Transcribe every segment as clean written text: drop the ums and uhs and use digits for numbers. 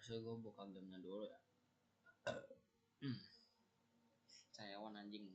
Harusnya gue buka gamenya dulu ya. Sayawan anjing.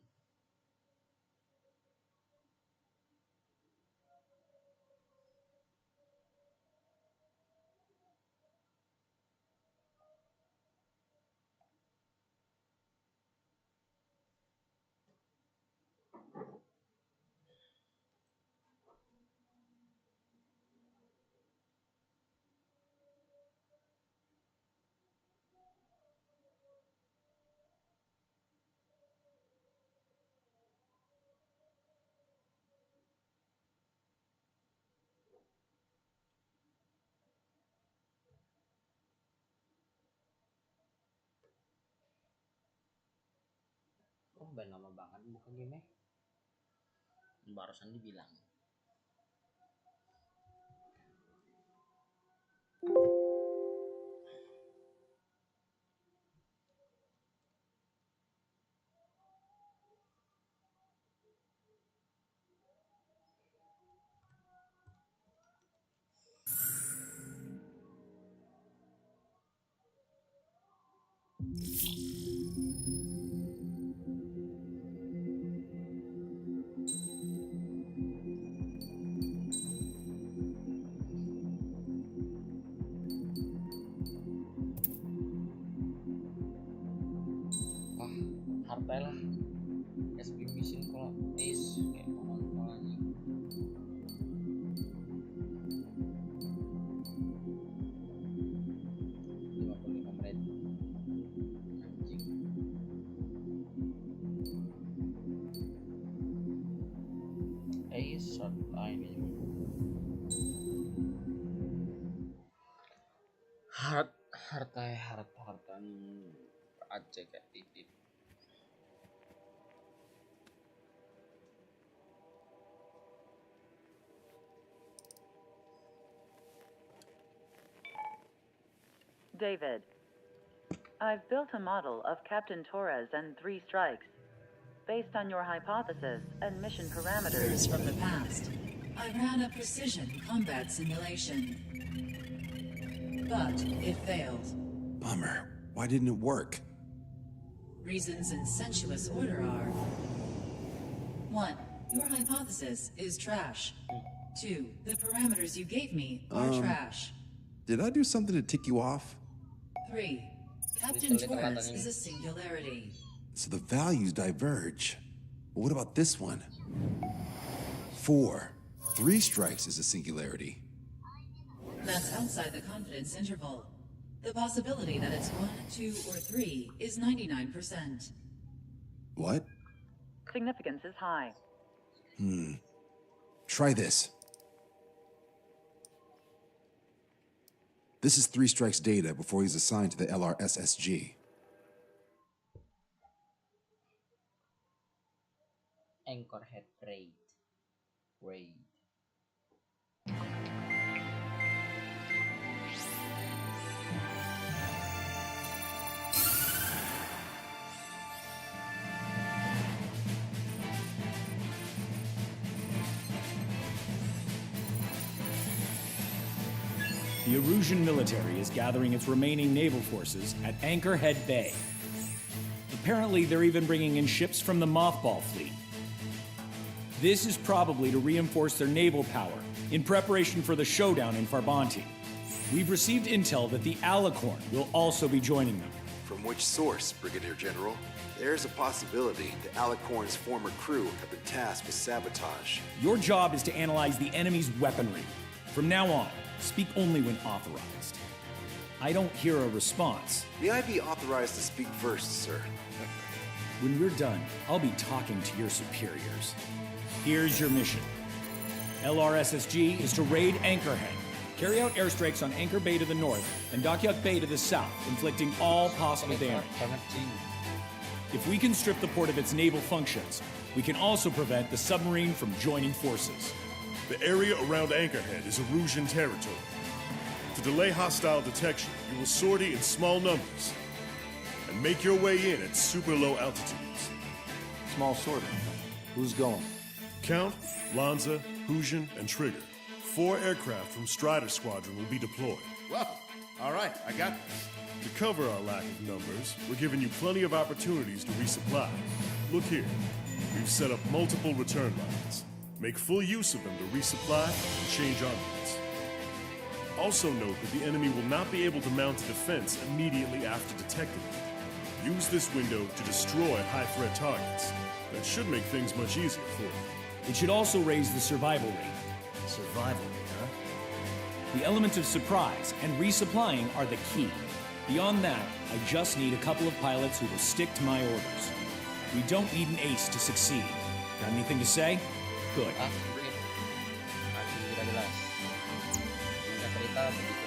Oh, udah lama banget buka game. Barusan dibilang. Wah, harta lah. SB mission kalau ace kayak pola-polanya. Short line harta aja kayak titit. David, I've built a model of Captain Torres and 3 strikes. Based on your hypothesis and mission parameters from the past, I ran a precision combat simulation. But it failed. Bummer. Why didn't it work? Reasons in sensuous order are: 1. Your hypothesis is trash. 2. The parameters you gave me are trash. Did I do something to tick you off? 3. Captain Torres is a singularity. So the values diverge. But what about this one? 4. 3 strikes is a singularity. That's outside the confidence interval. The possibility that it's 1, 2, or 3 is 99%. What? Significance is high. Try this. This is 3 strikes data before he's assigned to the LRSSG. Anchorhead raid. The Erusian military is gathering its remaining naval forces at Anchorhead Bay. Apparently, they're even bringing in ships from the Mothball fleet. This is probably to reinforce their naval power in preparation for the showdown in Farbanti. We've received intel that the Alicorn will also be joining them. From which source, Brigadier General? There's a possibility the Alicorn's former crew have been tasked with sabotage. Your job is to analyze the enemy's weaponry. From now on, speak only when authorized. I don't hear a response. May I be authorized to speak first, sir? When we're done, I'll be talking to your superiors. Here's your mission. LRSSG is to raid Anchorhead, carry out airstrikes on Anchor Bay to the north and Dockyard Bay to the south, inflicting all possible damage. If we can strip the port of its naval functions, we can also prevent the submarine from joining forces. The area around Anchorhead is Erusian territory. To delay hostile detection, you will sortie in small numbers and make your way in at super low altitudes. Small sortie. Who's going? Count, Lanza, Hujan, and Trigger. 4 aircraft from Strider Squadron will be deployed. Well, all right, I got this. To cover our lack of numbers, we're giving you plenty of opportunities to resupply. Look here. We've set up multiple return lines. Make full use of them to resupply and change armaments. Also note that the enemy will not be able to mount a defense immediately after detecting it. Use this window to destroy high-threat targets. That should make things much easier for you. It should also raise the survival rate. Survival rate, huh? The element of surprise and resupplying are the key. Beyond that, I just need a couple of pilots who will stick to my orders. We don't need an ace to succeed. Got anything to say? Good. Ah, siyempre. Masih tidak jelas. Singkat cerita begitu.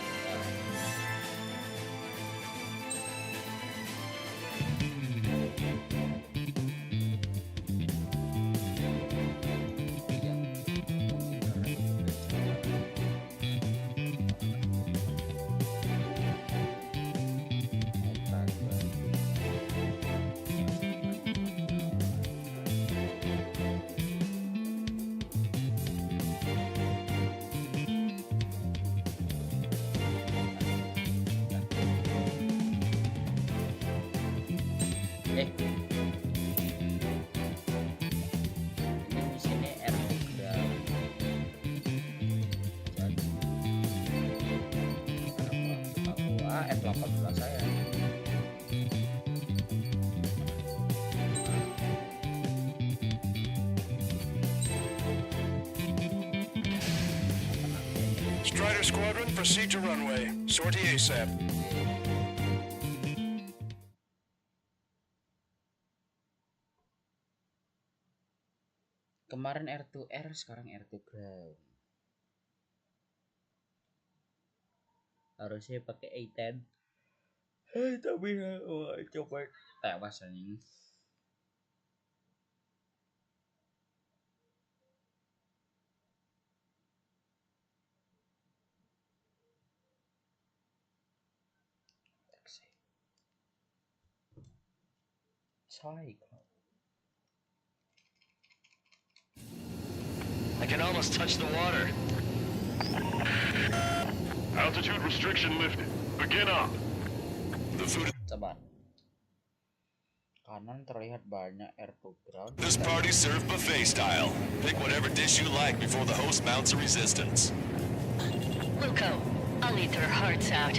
Ini di sini R2 ground. Jadi Papua F18 saya. Strider Squadron, proceed to runway. Sortie ASAP. Kemarin R2R, sekarang R2 ground. Harusnya pakai A10. Tapi coba tewas anjing. Cyclone. I can almost touch the water. Altitude restriction lifted. Begin up. The food. Sabar. Kanan terlihat banyak R2 ground. This party served buffet style. Pick whatever dish you like before the host mounts a resistance. Luco, I'll eat their hearts out.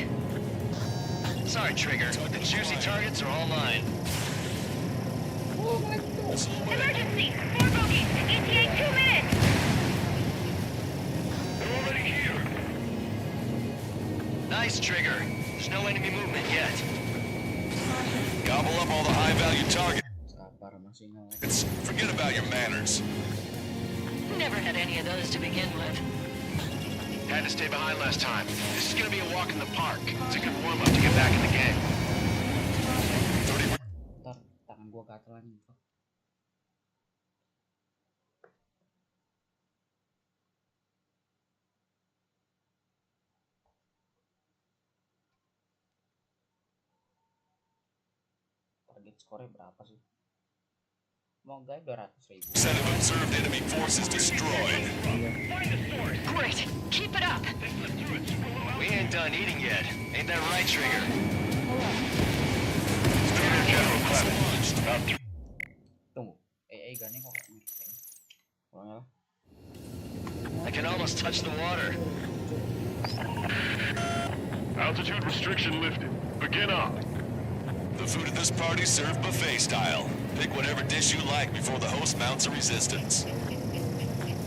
Sorry, Trigger. The juicy targets are all mine. Emergency! 4 bogeys! ETA 2 minutes! They're already here. Nice, Trigger. There's no enemy movement yet. Gobble up all the high-value targets. Sabar, masih ngelek. Forget about your manners. Never had any of those to begin with. Had to stay behind last time. This is gonna be a walk in the park. It's a good warm-up to get back in the game. Ntar tangan gua katelan gitu. Target skornya berapa sih? Mau guys 200.000. Set of observed enemy forces destroyed. Great! Keep it up! We ain't done eating yet. Ain't that right, Trigger? Strider General Clemens. About Tunggu. Gunnya kok kayak mirip kan? Kalau nggak I can almost touch the water. Altitude restriction lifted. Begin up. The food at this party served buffet style. Pick whatever dish you like before the host mounts a resistance.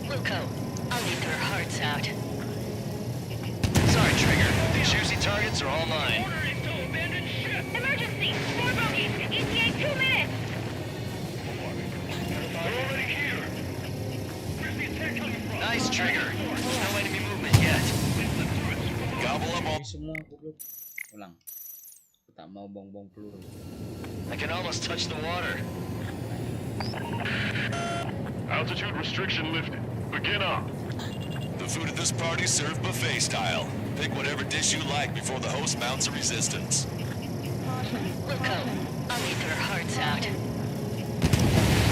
Luco, I'll eat their hearts out. Sorry, Trigger. The juicy targets are all mine. Emergency! 4 bogeys! ETA 2 minutes! They're already here. Where's the attack coming from? Nice, Trigger. There's no enemy movement yet. Gobble up all. ini semua goblok. Ulang. Aku tak mau bong-bong peluru. I can almost touch the water. Altitude restriction lifted. Begin up. The food at this party served buffet style. Pick whatever dish you like before the host mounts a resistance. Luco, I'll eat their hearts out.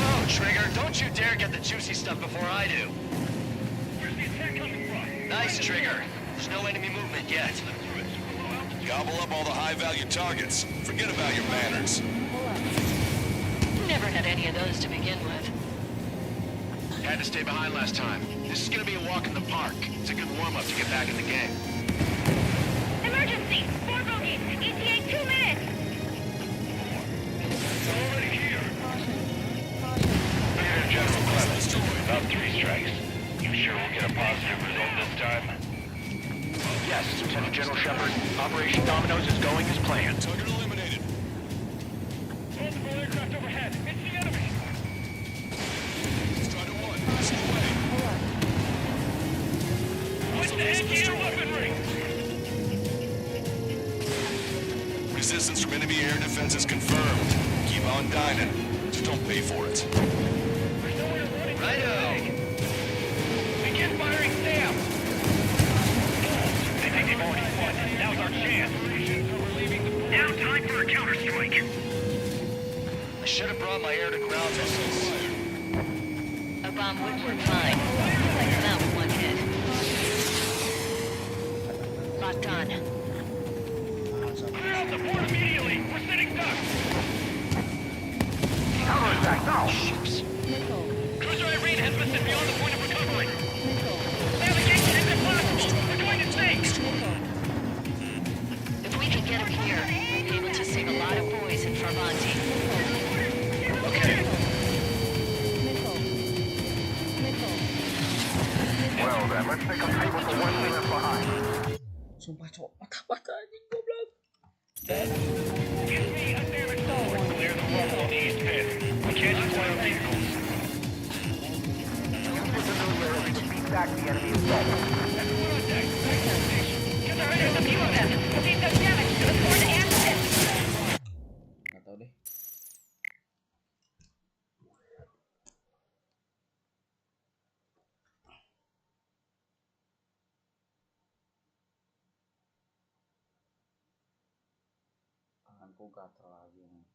Oh, Trigger, don't you dare get the juicy stuff before I do. Where's the attack coming from? Nice, Trigger. There's no enemy movement yet. Gobble up all the high-value targets. Forget about your manners. Never had any of those to begin with. Had to stay behind last time. This is gonna be a walk in the park. It's a good warm-up to get back in the game. Emergency! 4 bogeys! ETA 2 minutes! Already here. Brigadier General Clemens, about 3 strikes. You sure we'll get a positive result this time? Yes, Lieutenant General Shepard. Operation Dominoes is going as planned. Target eliminated. Multiple aircraft overhead. It's the enemy. Strider 1, missing away. What's the anti-air weaponry? Resistance from enemy air defense is confirmed. Keep on dining. Just don't pay for it. Righto! Begin firing SAM! They think they've already won. Now's our chance. Now time for a counterstrike. I should have brought my air-to-ground missiles. A bomb would work fine. Like about 1 hit. Locked on. Clear out the port immediately! We're sitting ducks! Counterattack now! Ships. Cruiser Irene has listed beyond the point of recovery. Navigation is impossible. We're going to sink. If we can get him here, we'll be able to save a lot of boys in Farbanti. Okay. Well then, let's make a table for one we left behind. Sumpah cok, mata-mata anjing goblok. Give me a damage forward. Clear the rubble on the east pit. We can't deploy our vehicles. Back the enemy is dead. Everyone on deck. There's a few of them. They've done damage to the port and ship. Nggak tahu deh. Tanganku gatel lagi nih.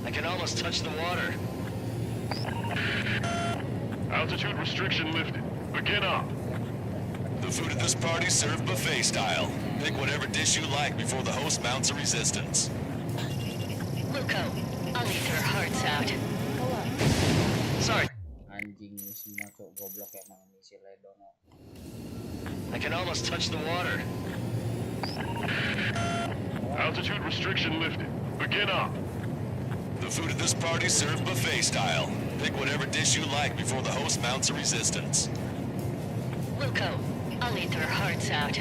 I can almost touch the water. Altitude restriction lifted. Begin up. The food at this party served buffet style. Pick whatever dish you like before the host mounts a resistance. Luco, I'll eat their hearts out. Sorry. Anjing ini semua cok goblok emang ini si Ledono. I can almost touch the water. Altitude restriction lifted. Begin up. The food at this party served buffet style. Pick whatever dish you like before the host mounts a resistance. Luco, I'll eat their hearts out.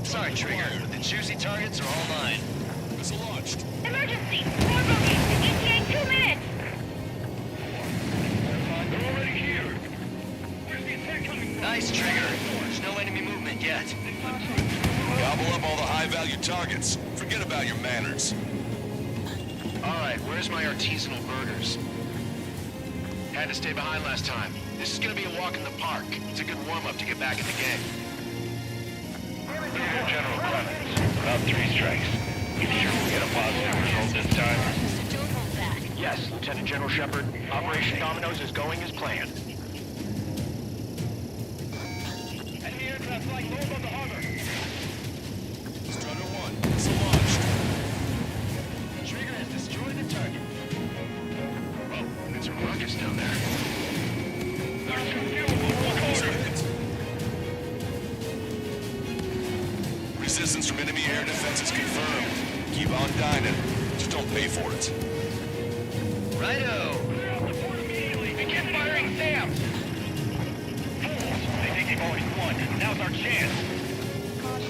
Sorry, Trigger. The juicy targets are all mine. Missile launched. Emergency! 4 bogeys! ETA 2 minutes! They're already here. Where's the attack coming from? Nice, Trigger. There's no enemy movement yet. Gobble up all the high-value targets. Forget about your manners. Alright, where's my artisanal burgers? Had to stay behind last time. This is gonna be a walk in the park. It's a good warm-up to get back in the game. Brigadier General Clemens, about 3 strikes. You sure we'll get a positive result this time? Don't hold back. Yes, Lieutenant General Shepard. Operation Dominoes is going as planned. Enemy aircraft flying low above the harbor. Strider 1, missile launched. Trigger has destroyed the target. Oh, it's a ruckus down there. There's two fuel Resistance from enemy air defense is confirmed. Keep on dining. Just don't pay for it. Righto! Clear out the port immediately. Begin firing SAM! Fools! They think they've already won. Now's our chance.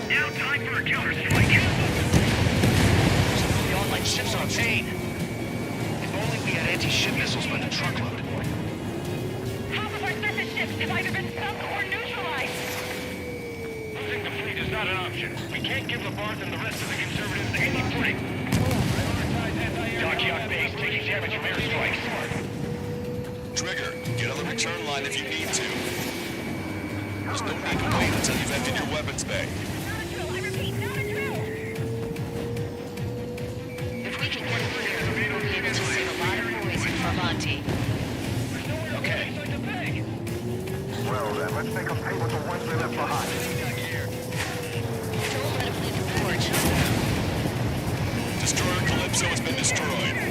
Now time for a counterstrike. The online ships are pain. If only we had anti-ship missiles by the truckload. Half of our surface ships have either been sunk or neutralized. Losing the fleet is not an option. We can't give Labarth and the rest of the conservatives any footing. Dockyard base taking damage from airstrikes. Trigger, get on the return line if you need to. There's no need to wait until you've emptied your weapons bay. If we can get through here, we'll be able to save a lot of boys in Farbanti. Okay. Well then, let's make them pay with the ones they left behind. Don't let him leave the forge. Destroyer Calypso has been destroyed.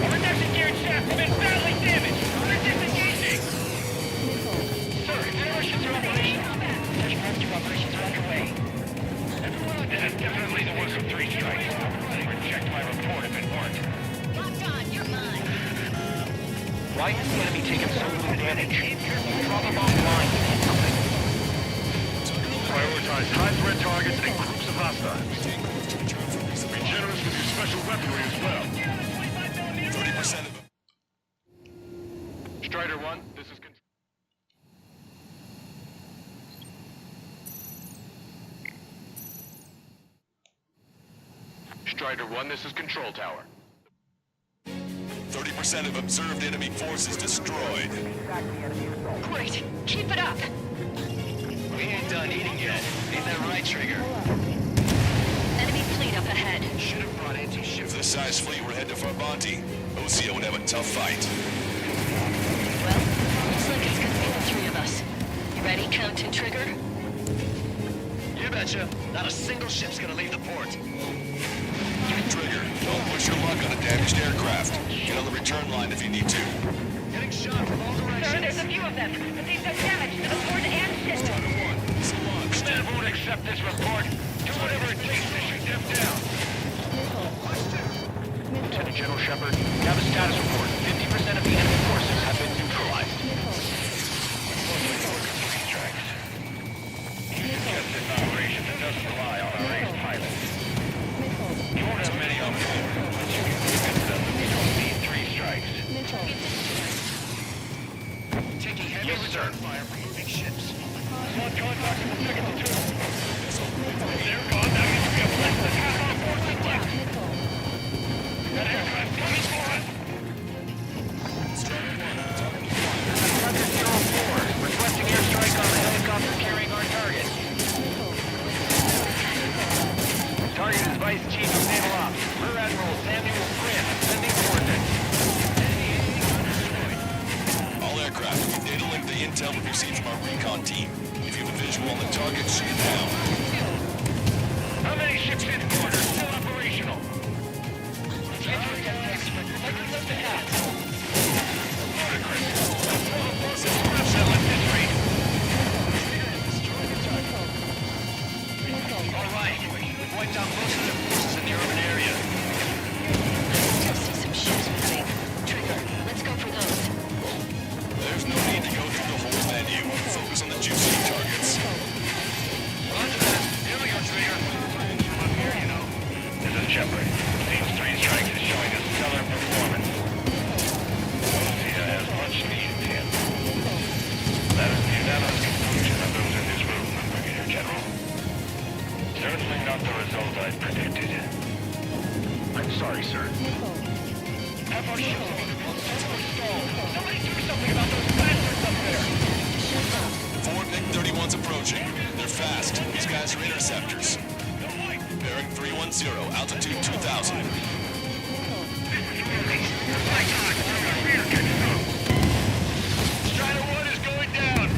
Protection gear and shaft have been badly damaged. We're disengaging. Sir, interruptions are operational. Search and rescue operations are underway. Everyone on deck. Definitely the work of 3 strikes. Reject my report if it weren't. Locked on, you're mine. Why is the enemy taking so little damage? Drop them offline. Prioritize high-threat targets and groups of hostiles. Be generous with your special weaponry as well. 30% of them. Strider 1, this is control. Strider 1, this is Control Tower. 30% of observed enemy forces destroyed. Great. Keep it up. We ain't done eating yet. Ain't that right, Trigger? Enemy fleet up ahead. Should have brought anti-ship. If this size fleet were headed to Farbanti, Osio would have a tough fight. Well, looks like it's gonna be the 3 of us. You ready, Captain Trigger? You betcha. Not a single ship's gonna leave the port. Trigger, don't push your luck on a damaged aircraft. Get on the return line if you need to. Getting shot from all directions. Sir, there's a few of them, but they've done damage to the port and ship. Command won't accept this report. Do whatever it takes to shoot them down. Lieutenant General Shepard, we have a status report. 50% of the enemy forces have been neutralized. Just this operation that doesn't rely on our ace pilots. You won't have many on board, but you can convince them that we don't need 3 strikes. Taking heavy return fire from moving ships. Not contact with the second platoon. They're gone. That means we have less than half our forces left. That aircraft coming for us. Hunter 04, requesting airstrike on the helicopter carrying our target. Target is Vice Chief of Naval Ops, Rear Admiral Samuel Prince, sending coordinates. All aircraft, data link the intel we received from our recon team. If you have a visual on the target, shoot it down. How many ships in port are still operational? All right, we've wiped out most of their forces in the urban area. I see some ships moving. Trigger, let's go for those. There's no need to go through the whole menu. Focus on the juicy targets. Roger that. Here we go, Trigger. Up here, you know. This is Shepard. Team 3 Strike is showing us stellar performance. Osea has much needed him. That is the unanimous conclusion of those in this room, Brigadier General. Certainly not the result I predicted. I'm sorry, sir. Have our ships stalled. Somebody do something about those bastards up there. Forward MiG-31's approaching. They're fast. These guys are interceptors. Bearing 310, altitude 2000. Strider 1 is going down!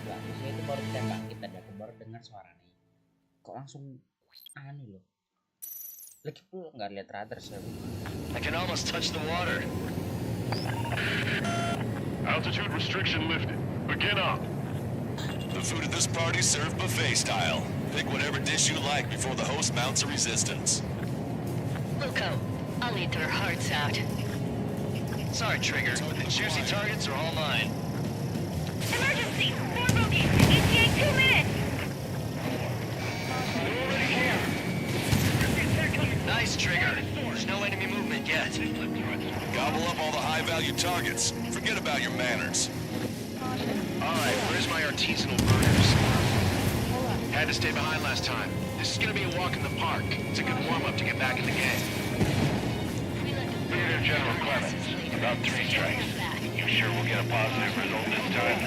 Nggak, misalnya itu baru tembak kita dan baru dengar suaranya. Kok langsung aneh loh. Lagi pula nggak lihat radar saya. I can almost touch the water. Altitude restriction lifted. Begin up. The food at this party served buffet style. Pick whatever dish you like before the host mounts a resistance. Luco, I'll eat their hearts out. Sorry, Trigger. The juicy targets are all mine. Emergency! 4 bogeys! ETA 2 minutes! Nice, Trigger. There's no enemy movement yet. Gobble up all the high-value targets. Forget about your manners. Alright, where's my artisanal burners? Had to stay behind last time. This is gonna be a walk in the park. It's a good warm-up to get back in the game. Brigadier General Clemens, About 3 strikes. You sure we'll get a positive result this time?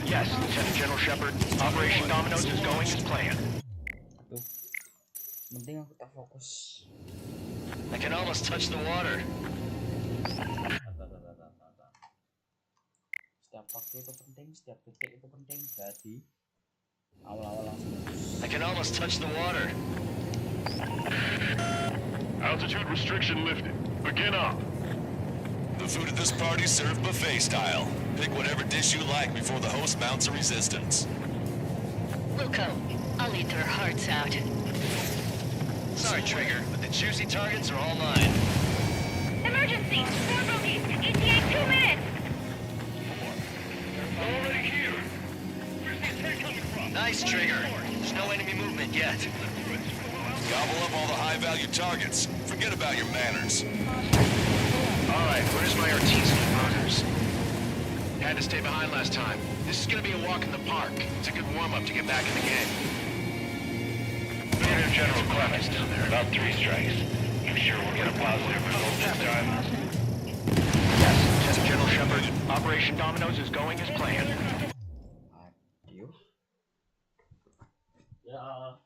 Yes, Lieutenant General Shepard. Operation Dominoes is going as planned. Aduh, penting aku tak fokus. I can almost touch the water. Setiap waktu itu penting, setiap detik itu penting. Jadi awal-awal langsung. I can almost touch the water. Altitude restriction lifted. Begin up. The food at this party served buffet style. Pick whatever dish you like before the host mounts a resistance. Wilco, I'll eat their hearts out. Sorry, Trigger, but the juicy targets are all mine. Emergency! 4 bogeys! ETA 2 minutes! Already here! Where's the attack coming from? Nice, Trigger. There's no enemy movement yet. Gobble up all the high-value targets. Forget about your manners. All right, where's my artisanal burgers? Had to stay behind last time. This is gonna be a walk in the park. It's a good warm-up to get back in the game. Brigadier General Clemens down there. About 3 strikes. You sure we'll get a positive result this time? Yes, Lieutenant General Shepard. Operation Dominoes is going as planned. Aduh. Ya.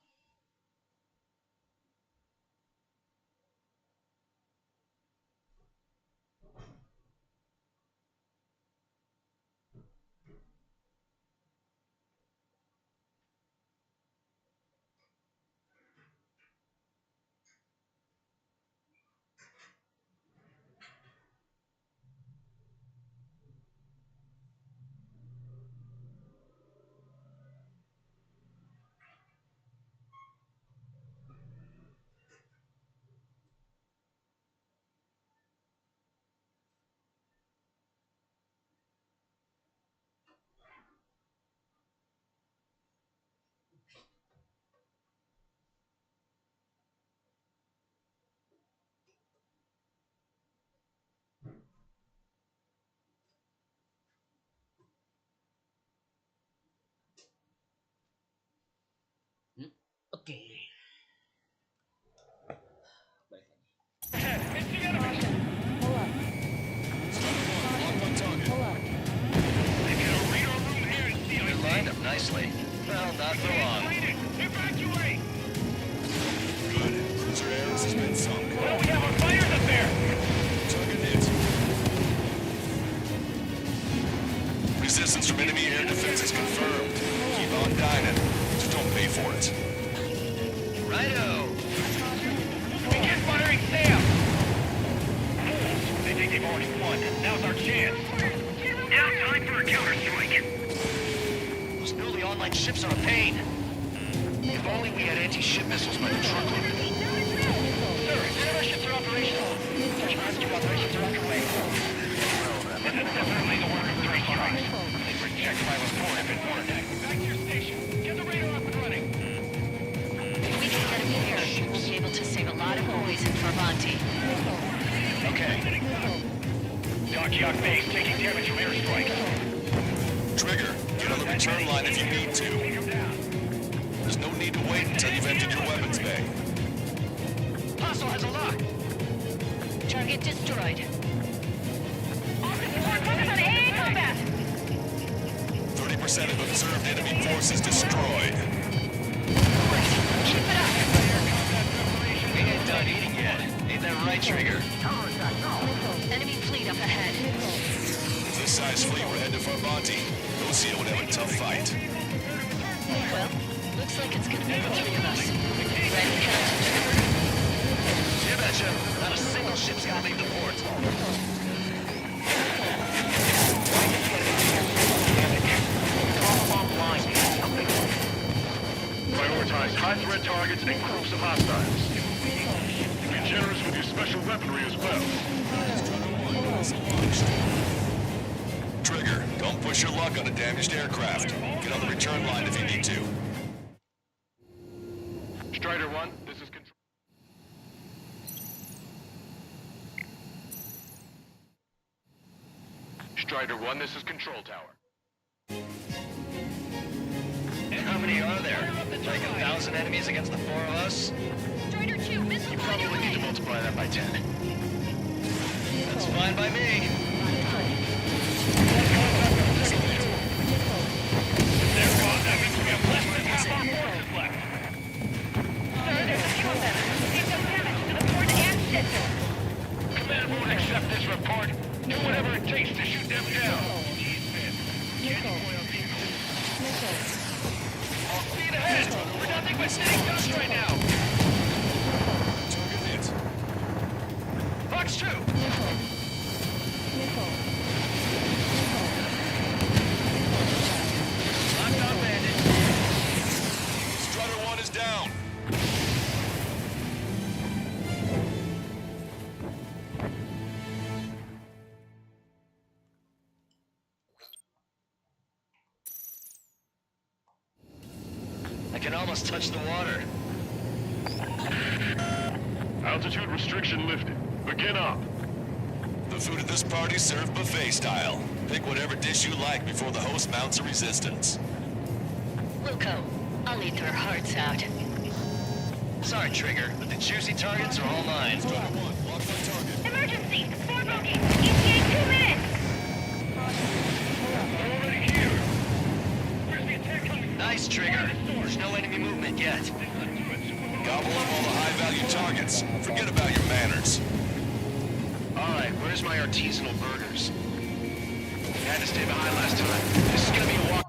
Oke. Balik lagi. They're lined up nicely. Well, not for long. Evacuate! Good. Cruiser Ares has been sunk. Oh, we have our fires up there! Target hit. Resistance from enemy air defenses confirmed. Keep on dining. Just don't pay for it. Righto! Begin firing Sam! Fools! They think they've already won. Now's our chance. Now time for a counterstrike. Those newly online ships are a pain. If only we had anti-ship missiles by the truckload. Sir, none of our ships are operational. Search and rescue operations are underway. This is definitely the work of 3 strikes. They'd reject my report if it weren't. Back to your station. Get the radar up and running. We can get him here. We'll be able to save a lot of boys in Travanti. Okay. Dock base taking damage from airstrikes. Trigger, get on the return line if you need to. There's no need to wait until you've emptied your weapons bay. Hostile has a lock. Target destroyed. Focus on AA combat. 30% of observed enemy forces destroyed. Keep it up. We ain't done eating yet. Ain't that right, Trigger? Enemy fleet up ahead. With this size fleet, we're headed for Monty. Lucia would have a tough fight. Well, looks like it's gonna be the 3 of us. Ready, Captain? You betcha. Not a single ship's gonna leave the port. Prioritize high-threat targets and groups of hostiles. Be generous with your special weaponry as well. Trigger, don't push your luck on a damaged aircraft. Get on the return line if you need to. Strider 1, this is control. Strider 1, this is control tower. How many are there? Like 1,000 enemies against the 4 of us? Strider 2, missile You probably need to multiply that by 10. That's fine by me. They're gone. That means we have less than half our forces left. Sir, there's a few of them. They've done damage to the port and system. Command won't accept this report. Do whatever it takes to shoot them down. Full speed ahead. We're nothing but sitting ducks right now. Target hit. Fox 2. Locked on bandit. Strutter 1 is down. I can almost touch the water. Altitude restriction lifted. Begin up. The food at this party served buffet style. Pick whatever dish you like before the host mounts a resistance. Wilco, I'll eat their hearts out. Sorry, Trigger, but the juicy targets are all mine. Strutter 1, lock on target. Emergency! 4 bogeys! ETA 2 minutes! They're already here. Where's the attack coming from? Nice, Trigger. There's no enemy movement yet. Gobble up all the high-value targets. Forget about your manners. Alright, where's my artisanal burgers? Had to stay behind last time. This is gonna be a walk.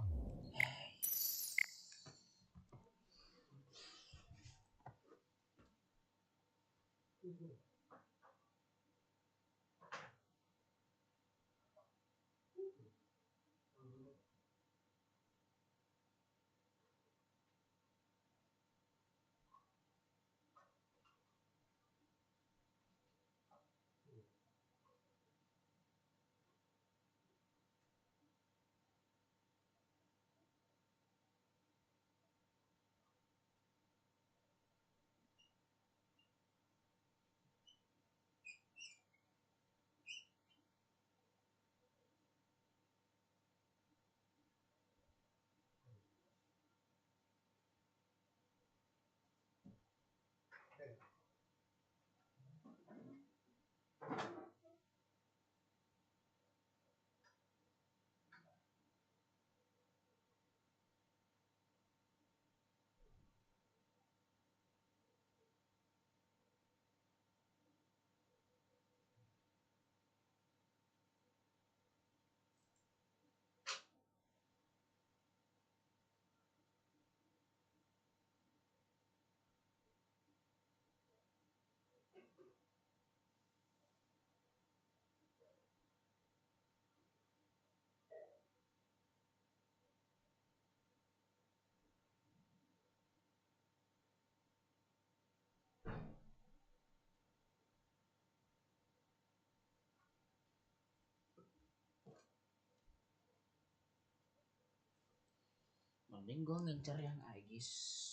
Mending gue ngincer yang Aegis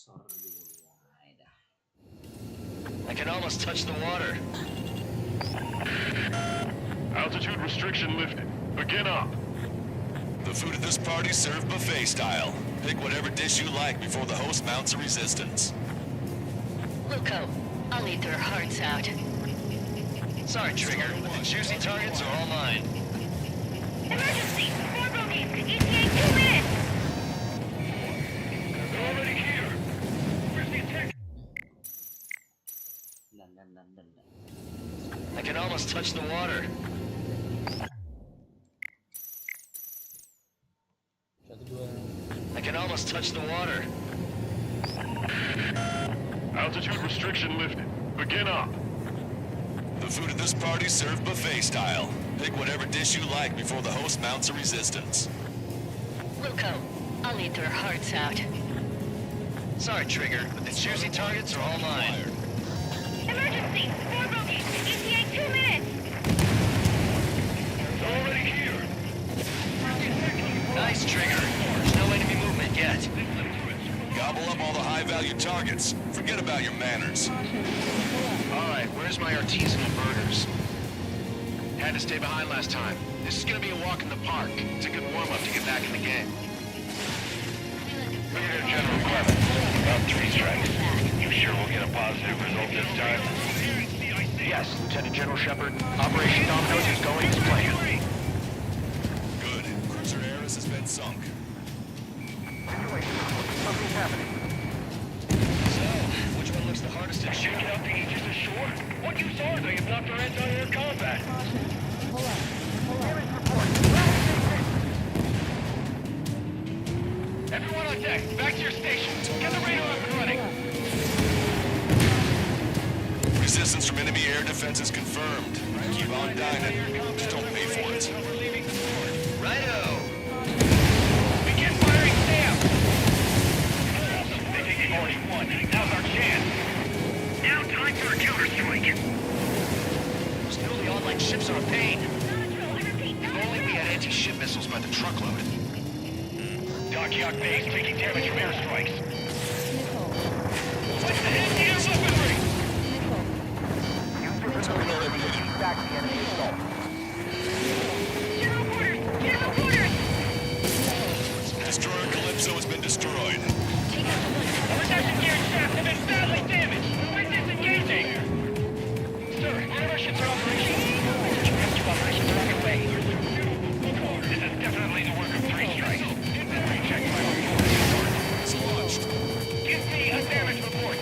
Sor dulu. Dah. I can almost touch the water. Altitude restriction lifted. Begin up. The food at this party served buffet style. Pick whatever dish you like before the host mounts a resistance. Wilco, I'll eat their hearts out. Sorry, Trigger, but the juicy targets are all mine. Emergency! 4 bogeys! ETA 2 minutes! They're already here. Where's the attack? Dan. I can almost touch the water. I can almost touch the water. Altitude restriction lifted. Begin up. The food at this party served buffet style. Pick whatever dish you like before the host mounts a resistance. Wilco, I'll eat their hearts out. Sorry, Trigger, but the juicy targets are all mine. Emergency! 4 bogeys! ETA 2 minutes! They're already here. Where's the attack coming from? Nice, Trigger. There's no enemy movement yet. Gobble up all the high-value targets. Forget about your manners. Alright, where's my artisanal burgers? Had to stay behind last time. This is gonna be a walk in the park. It's a good warm-up to get back in the game. Brigadier General Clement, about 3 strikes. You sure we'll get a positive result this time? Yes, Lieutenant General Shepard. Operation Dominoes is going as planned. Good. Cruiser Ares has been sunk. Something's happening. So, which one looks the hardest to shoot? Get out the Aegis ashore? What you saw, they have blocked our anti-air combat. Everyone on deck, back to your stations. Get the radar up and running. Resistance from enemy air defense is confirmed. Keep on dining. Just don't pay for it. We're leaving the port. Righto! Begin firing SAM! They think they've already won. Now's our chance. Now time for a counterstrike. Those newly online ships are a pain. If only we had anti-ship missiles by the truckload. Dockyard base taking damage from airstrikes. What's the anti-air weaponry? Back the enemy assault. General quarters! General quarters! Destroyer Calypso has been destroyed. Our Dash gear shaft have been badly damaged. We're disengaging. Sir, one of our ships are operational. Rescue operations are underway. This is definitely the work of 3 strikes. Check my report. It's launched. Give me a damage report.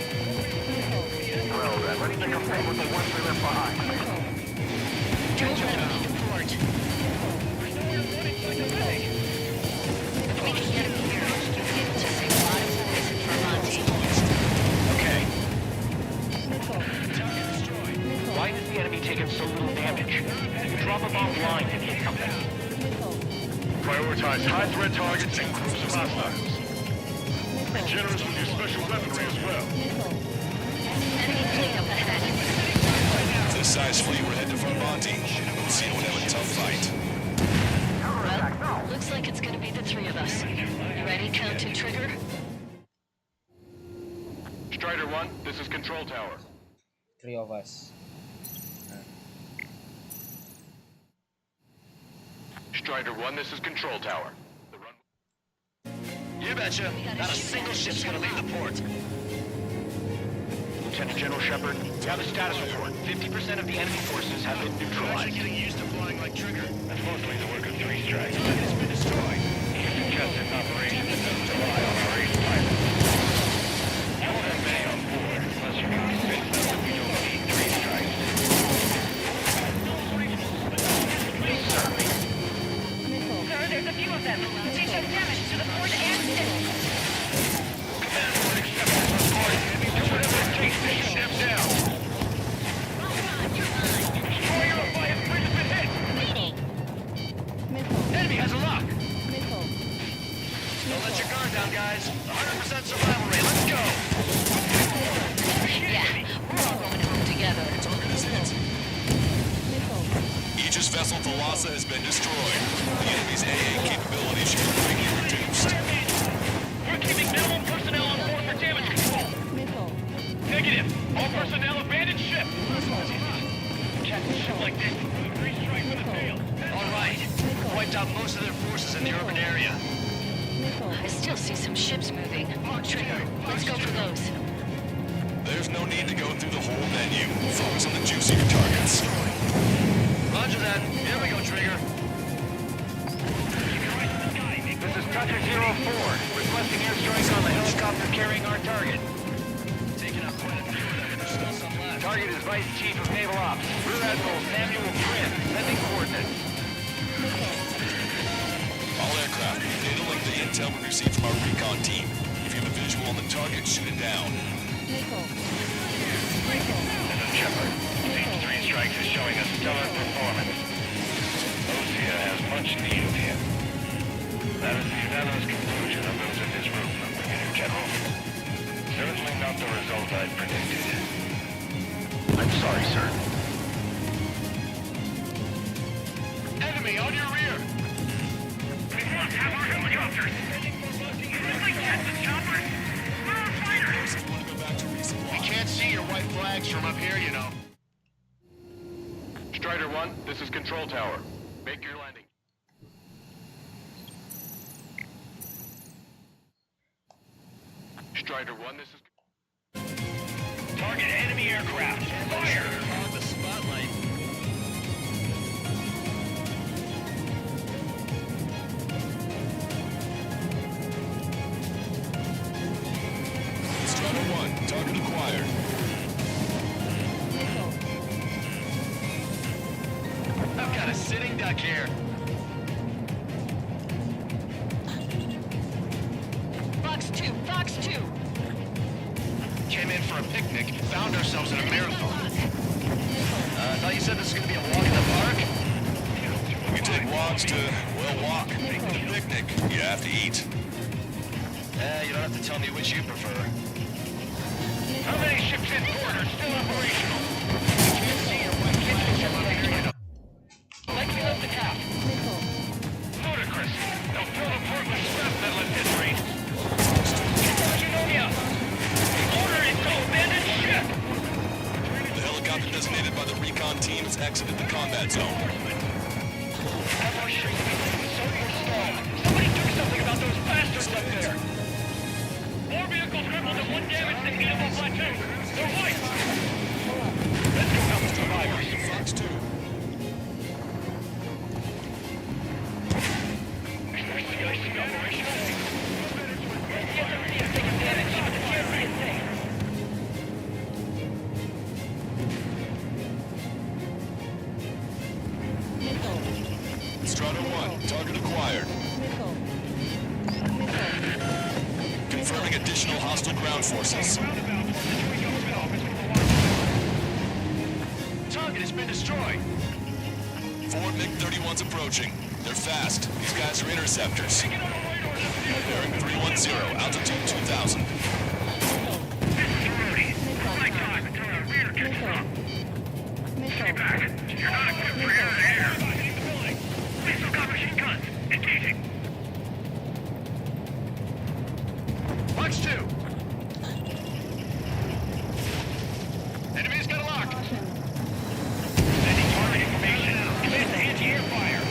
Well, then, ready to compete with the ones we left behind. Don't let them report. There's nowhere to run inside the bay. If we can get him here, we'll be able to save a lot of lives for Monty. Okay. Target destroyed. Why is the enemy taking so little damage? Drop them offline and hit something. Prioritize high-threat targets and groups of hostiles. Be generous with your special weaponry as well. Enemy fleet up ahead. This size fleet will head to Vermonti. See you will have a tough fight. Well, looks like it's gonna be the 3 of us. You ready, Count to trigger? Strider 1, this is Control Tower. 3 of us. Strider 1, this is Control Tower. The run. You betcha. Not a single ship's gonna leave the port. Lieutenant General Shepard, we have a status report. 50% of the enemy forces have been neutralized. Getting used to flying like Trigger. That's mostly the work of 3 strikes. It's been destroyed. Just an operation that doesn't rely on our ace pilots. I won't have many on board, unless you're convinced that we don't need 3 strikes. Sir, there's a few of them. They showed damage to the port and ship. Command word accepted. Report. Do whatever it takes to shoot them down. Destroyer of fire bridge has been hit. Enemy has a lock. Don't let your guard down, guys. 100% survival rate. Let's go! Yeah, we're all going home together. Target is hit. Aegis vessel Thalassa has been destroyed. The enemy's AA capability should be greatly reduced. We're keeping minimum personnel on board for damage control. Negative. All personnel abandon ship. Catch a ship like this. 3 strikes with a fail. All right. We wiped out most of their forces in the urban area. I still see some ships moving. Trigger, let's go for those. There's no need to go through the whole menu. Focus on the juicier targets. Roger that. Here we go, Trigger. This is Tucker 04, requesting airstrike on the helicopter carrying our target. Taking out quite a few of them, but there's still some left. Target is Vice Chief of Naval Ops, Rear Admiral Samuel Prim, sending coordinates. All aircraft, data link the intel we received from our recon team. If you have a visual on the target, shoot it down. This is Shepard. These 3 strikes is showing a stellar performance. Lucia has much need of him. That is the unanimous conclusion of those in this room, Brigadier General. Certainly not the result I predicted. I'm sorry, sir. Enemy on your rear! We must have our helicopters! Like jets and choppers! We're on fighters! Want to go back to resupply? We can't see your white flags from up here, you know. Strider 1, this is Control Tower. Make your landing. Strider 1, this is... Target enemy aircraft! Fire! On the Fox 2. Came in for a picnic, found ourselves in a marathon. I thought you said this was gonna be a walk in the park? You take walks to, well, walk. The picnic, you have to eat. You don't have to tell me which you prefer. How many ships in port are still operational? Can't see your white flags above your head. Likely left at half. Ludicrous. They'll fill the port with scrap metal at this rate. Pneumonia! Order it to abandon ship! The helicopter designated by the recon team has exited the combat zone. Have our ship soldiers stalled. Somebody do something about those bastards up there! More vehicles crippled and one damaged in Eagle Platoon. They're white! Let's go help the survivors. Fox 2. Icing operation. The SMC is taking damage, but the TRC is safe. Strider 1, target acquired. Confirming additional hostile ground forces. Target has been destroyed. 4 MiG-31s approaching. They're fast. These guys are interceptors. Bearing 310, altitude 2000. Flight time until our rear catches up. Stay back. You're not equipped for air-to-air. We still got machine guns. Engaging. Fox 2. Enemy's got a lock. Sending target information. Commit to anti-air fire.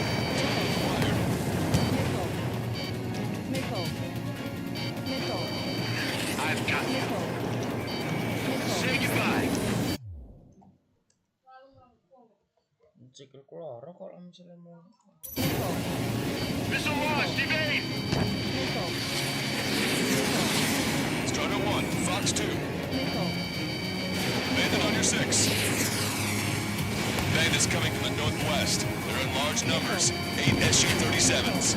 I've got you. Say goodbye. Sikil keloro kalau misalnya mau. Missile launched. Evade. Strider 1, Fox 2. Bandit on your 6. Bandits coming from the northwest. They're in large numbers. 8 Su-37s.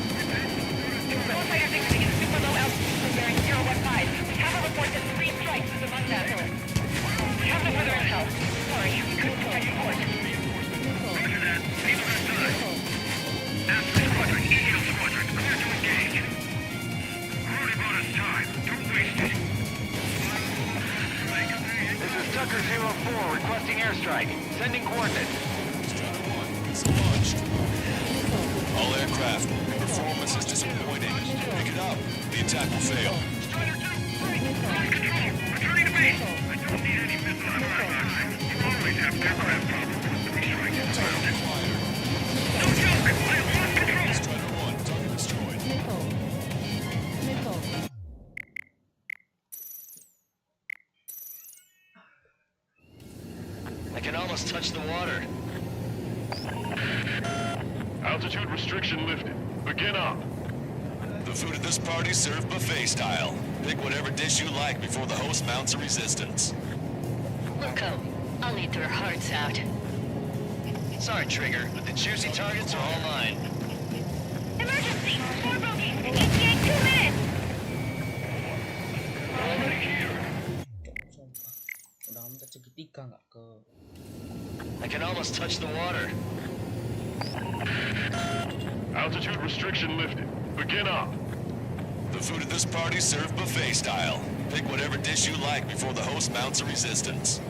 All fighters exiting at super low altitude bearing 015. We have a report that 3 strikes is among them. We have no further intel. Sorry, we couldn't protect the port. Roger that. Neither has time. Astro Squadron, Eagle Squadron, clear to engage. Already bought us time. Don't waste it. This is Tucker 04 requesting airstrike. Sending coordinates. Strider 1 is launched. All aircraft. Performance is disappointing. Pick it up. The attack will fail. Strider 2, free. On control. Returning to base. I don't need any missile firepower. You always have aircraft problems with 3 strikes. No joke. I have lost control. Strider 1, target destroyed. I can almost touch the water. Altitude restriction lifted. Begin up. The food at this party served buffet style. Pick whatever dish you like before the host mounts a resistance. Wilco, I'll eat their hearts out. Sorry, Trigger, but the juicy targets are all mine. Emergency! 4 bogeys! ETA 2 minutes! Udah amat segitiga nggak ke. I can almost touch the water. Altitude restriction lifted. Begin up. The food at this party served buffet style. Pick whatever dish you like before the host mounts a resistance.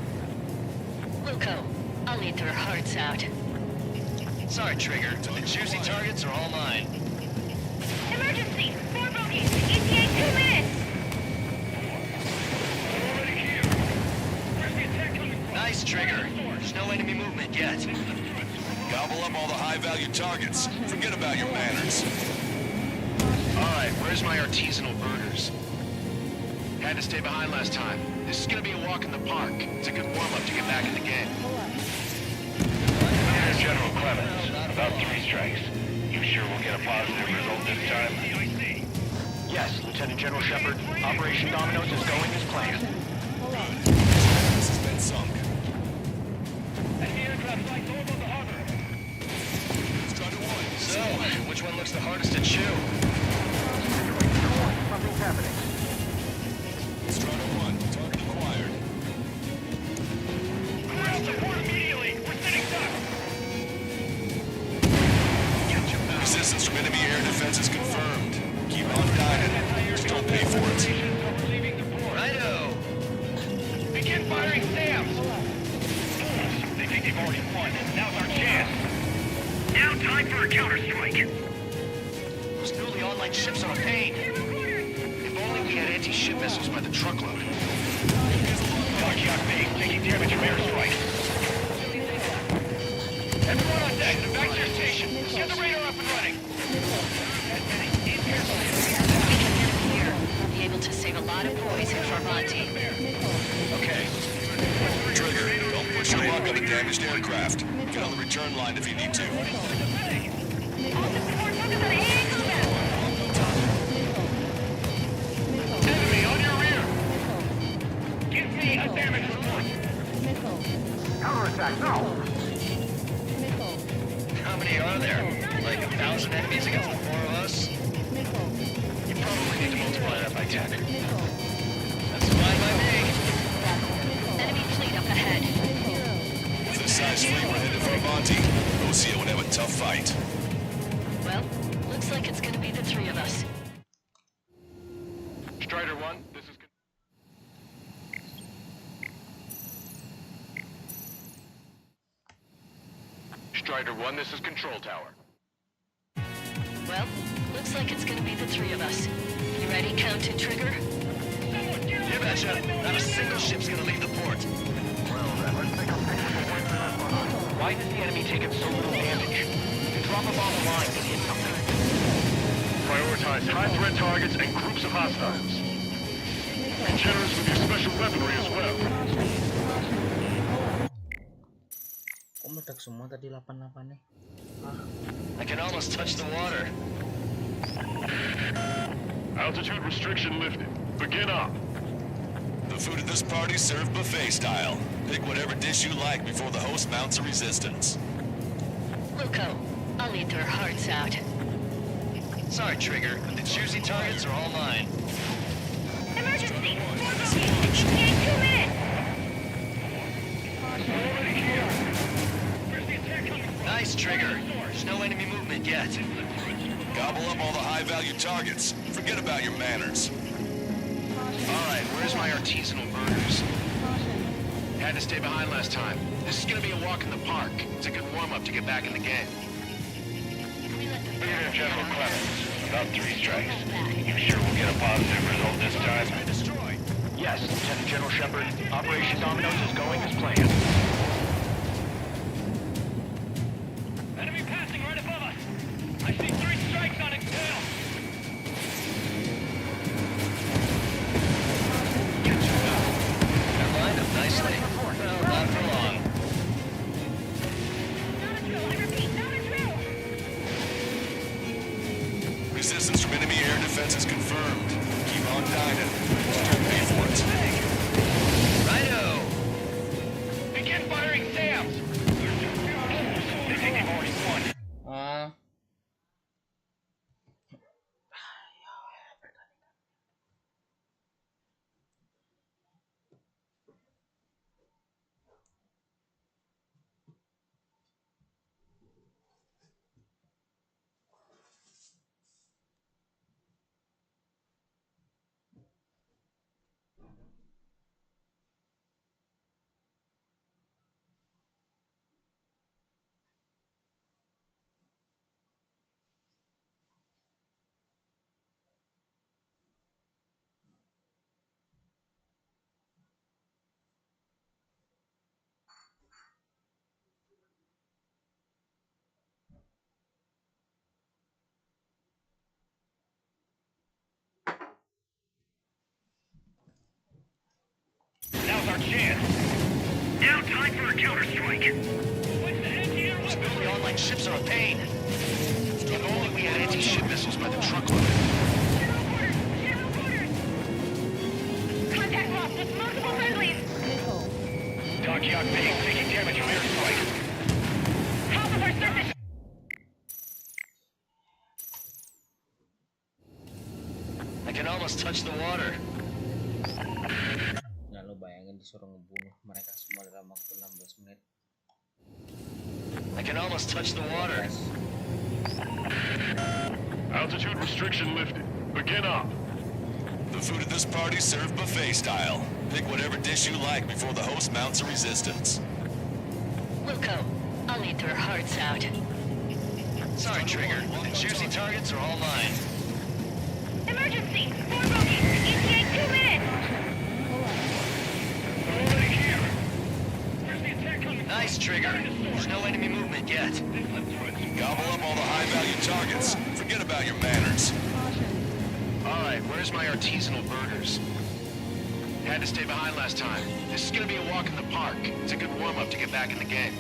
Wilco, I'll eat their hearts out. Sorry, Trigger, but the juicy targets are all mine. Emergency! 4 bogeys! ETA 2 minutes! Nice, Trigger. There's no enemy movement yet. Gobble up all the high-value targets. Forget about your manners. Alright, where's my artisanal burgers? Had to stay behind last time. This is gonna be a walk in the park. It's a good warm-up to get back in the game. Here's General Clemens. About 3 strikes. You sure we'll get a positive result this time? Yes, Lieutenant General Shepard. Operation Dominoes is going as planned. This has been sunk. Enemy aircraft flights over the harbor. Strider 1. So, which one looks the hardest to chew? Something's happening. Resistance from enemy air defenses confirmed. Keep on diving. Just don't pay for it. Righto. Begin firing SAMs! They think they've already won. Now's our chance. Now time for a counterstrike. Those newly online ships are a pain. If only we had anti-ship missiles by the truckload. Dockyard B, taking damage from airstrikes. Everyone on deck, back to your station. Get the radar up and running. We'll be able to save a lot of poison for Monty. Okay. Trigger, don't push your luck on the damaged aircraft. Get on the return line if you need to. Enemy on your rear. Give me a damage report. Counterattack now. How many are there? Like 1,000 enemies against the 4 of us? You probably need to multiply that by 10. That's fine by me. Enemy fleet up ahead. With the size fleet we're headed for Monty, Lucio would have a tough fight. Well, looks like it's gonna be the 3 of us. Strider 1, this is... Strider 1, this is Control Tower. Well, looks like it's gonna be the 3 of us. You ready, Count Trigger? You betcha. Not a single ship's gonna leave the port. Why does the enemy taking so little damage? Drop a bomb line to hit something. Prioritize high-threat targets and groups of hostiles. Be generous with your special weaponry as well. Kok meledak semua tadi 88 nih? I can almost touch the water. Altitude restriction lifted. Begin up. The food at this party served buffet style. Pick whatever dish you like before the host mounts a resistance. Luco, I'll eat their hearts out. Sorry, Trigger, but the juicy targets are all mine. Emergency! 2 minutes! Nice, Trigger. There's no enemy movement yet. Gobble up all the high-value targets. Forget about your manners. Alright, where's my artisanal burgers? Had to stay behind last time. This is gonna be a walk in the park. It's a good warm-up to get back in the game. Brigadier General Clemens, about 3 strikes. You sure we'll get a positive result this time? Destroyed. Yes, Lieutenant General Shepard. Operation Dominoes is going as planned. Enemy passing right above us. I see 3 strikes on exhale. They're lined up nicely. Well, not for long. Not a drill, I repeat, not a drill! Resistance from enemy air defenses confirmed. Keep on dining. Just don't pay for it. Righto! Begin firing SAMs! They think they've already won. Now's our chance. Now time for a counterstrike. Those newly online ships are a pain. If only we had anti-ship missiles by the truckload. Contact lost with multiple friendlies! Dockyard B taking damage from airstrike. Half of our surface... I can almost touch the water. Nah, lo bayangin disuruh ngebunuh mereka semua dalam waktu 16 menit. I can almost touch the water. Guys, Altitude restriction lifted. Begin up. The food at this party served buffet style. Pick whatever dish you like before the host mounts a resistance. Wilco, I'll eat their hearts out. Sorry, Trigger. The juicy targets are all mine. Emergency! 4 bogeys! ETA 2 minutes! Nice, Trigger. There's no enemy movement yet. Gobble up all the high-value targets. Forget about your manners. Alright, where's my artisanal burgers? Had to stay behind last time. This is gonna be a walk in the park. It's a good warm-up to get back in the game.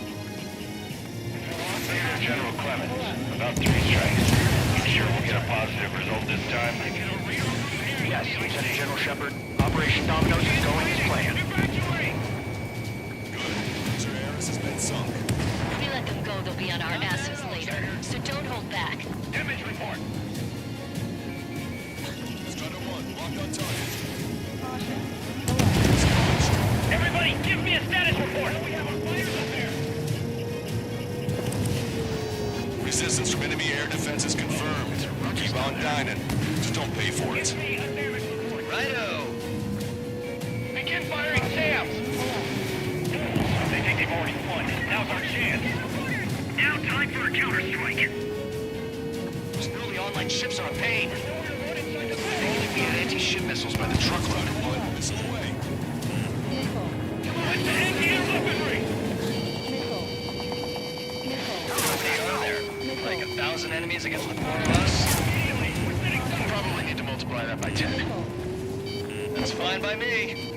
General Clemens, about 3 strikes. You sure we'll get a positive result this time? Yes, Lieutenant General Shepard. Operation Dominoes is going as planned. Good. Sir Harris has been sunk. If we let them go, they'll be on our asses later. So don't hold back. Damage report. Strider 1, locked on target. Everybody, give me a status report. We have our fires up there. Resistance from enemy air defense is confirmed. Keep on dining. Just don't pay for it. Righto. Begin firing SAMs. They think they've already won. Now's our chance. Now time for a counterstrike. Those newly online ships are a pain. If only we had anti-ship missiles by the truckload. One missile away. Come on, to anti-air weaponry. How many are there? Like 1,000 enemies against the 4 of us? Probably need to multiply that by 10. That's fine by me.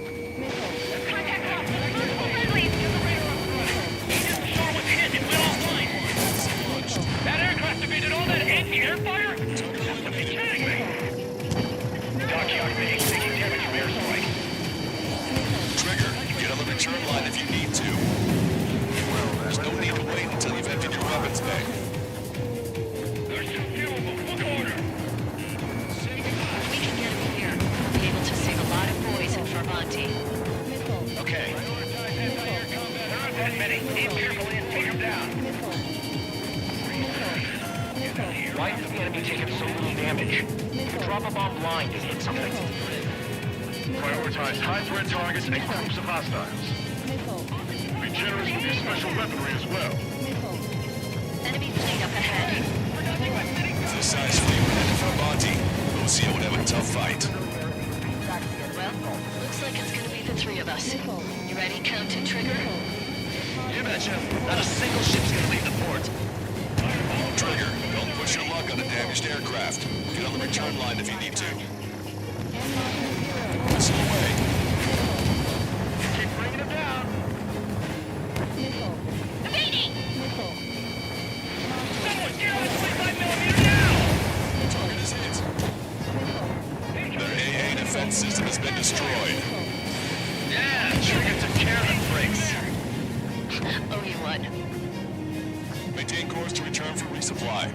Contact lost. Multiple friendlies. Shaw was hit and went offline. That aircraft evaded all that anti-air fire? You have to be kidding me. Dockyard being taking damage from airstrike. Trigger, get on the return line if you need to. Well, there's no need to wait until you've emptied your weapons bay. There's some fuel, book order. If we can get them here, we'll be able to save a lot of boys in Vermonti. Okay. Prioritize anti-air combat. There aren't that many. Aim carefully and take them down. Why is the enemy taking so little damage? Drop a bomb blind and hit something. Prioritize high-threat targets and groups of hostiles. Be generous with your special weaponry as well. Enemy fleet up ahead. If this size fleet were headed for Monty, Lucio would have a tough fight. Well, looks like it's gonna be the 3 of us. You ready, Captain Trigger? You betcha. Not a single ship's gonna leave the port. Trigger, don't push your luck on a damaged aircraft. Get on the return line if you need to. Missile away. Keep bringing them down. Evading! Someone get on 25mm now! Target is hit. Their AA defense system has been destroyed. Yeah, Trigger took care of the brakes. Oh, you won. Maintain course to return for resupply.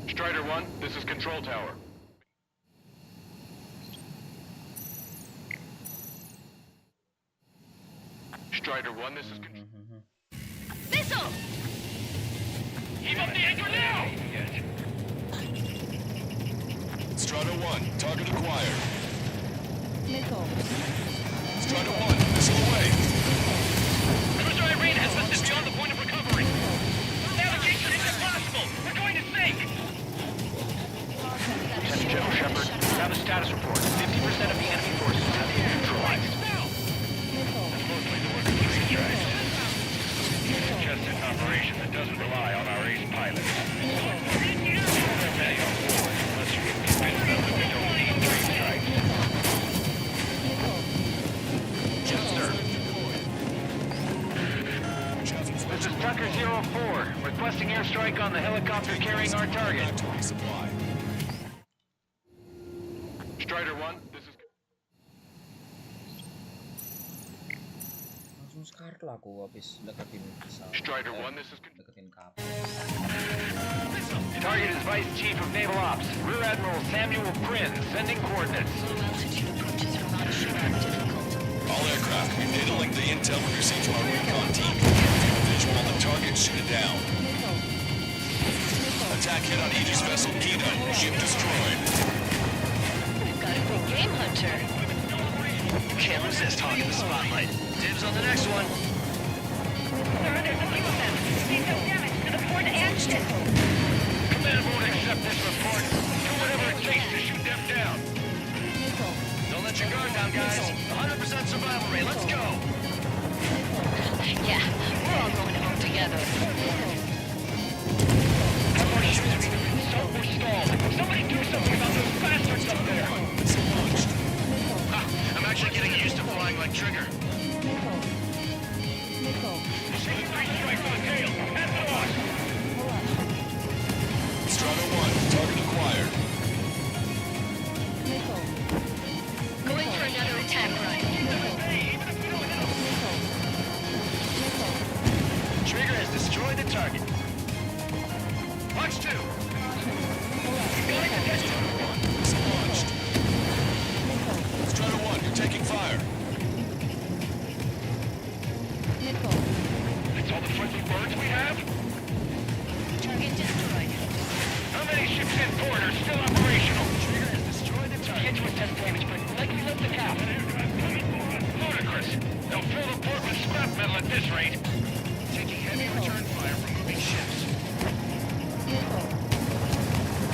Strider 1, this is Control Tower. Strider 1, this is Control... Missile! Keep up the anchor now! Strider 1, target acquired. Strider 1, missile away. Cruiser Irene has listed beyond the point of recovery. Navigation is impossible. We're going to sink. Lieutenant General Shepard, we have a status report. 50% of the enemy forces have been neutralized. Mostly the work of 3 strikes. It's just an operation that doesn't rely on our ace pilots. Stay on board. Let's convince them that we don't need 3 strikes. This is Tucker 04, requesting airstrike on the helicopter carrying our target. Strider 1, this is... Langsung scarlet lah aku habis deketin pesawat. Strider 1, this is... Deketin kapal. Target is Vice Chief of Naval Ops, Rear Admiral Samuel Prinn, sending coordinates. Low altitude approaches Vermonti ship are difficult. All aircraft, we've data linked the intel we received from our recon team. visual on the target, shoot it down. Attack hit on Aegis vessel Kido. Ship destroyed. We've got a big game hunter. Can't resist hogging the spotlight. Dibs on the next one. Sir, there's a few of them. We've done damage to the port and ship. Command won't accept this report. Do whatever it takes to shoot them down. Don't let your guard down, guys. 100% survival rate. Let's go. Yeah, we're all going home together. Have our ships be sunk or stalled. Somebody do something about those bastards up there. I'm actually getting used to flying like Trigger. Three strikes on the tail. Pass it on. Strider 1, target acquired. Going for another attack run. Trigger has destroyed the target. Watch 2. Missile launched. Strider 1, you're taking fire. That's all the friendly birds we have? Target destroyed. How many ships in port are still operational? Trigger has destroyed the target. Can't do a test damage, but likely left the cap. Ludicrous. They'll fill the port with scrap metal at this rate. Taking heavy return fire from moving ships.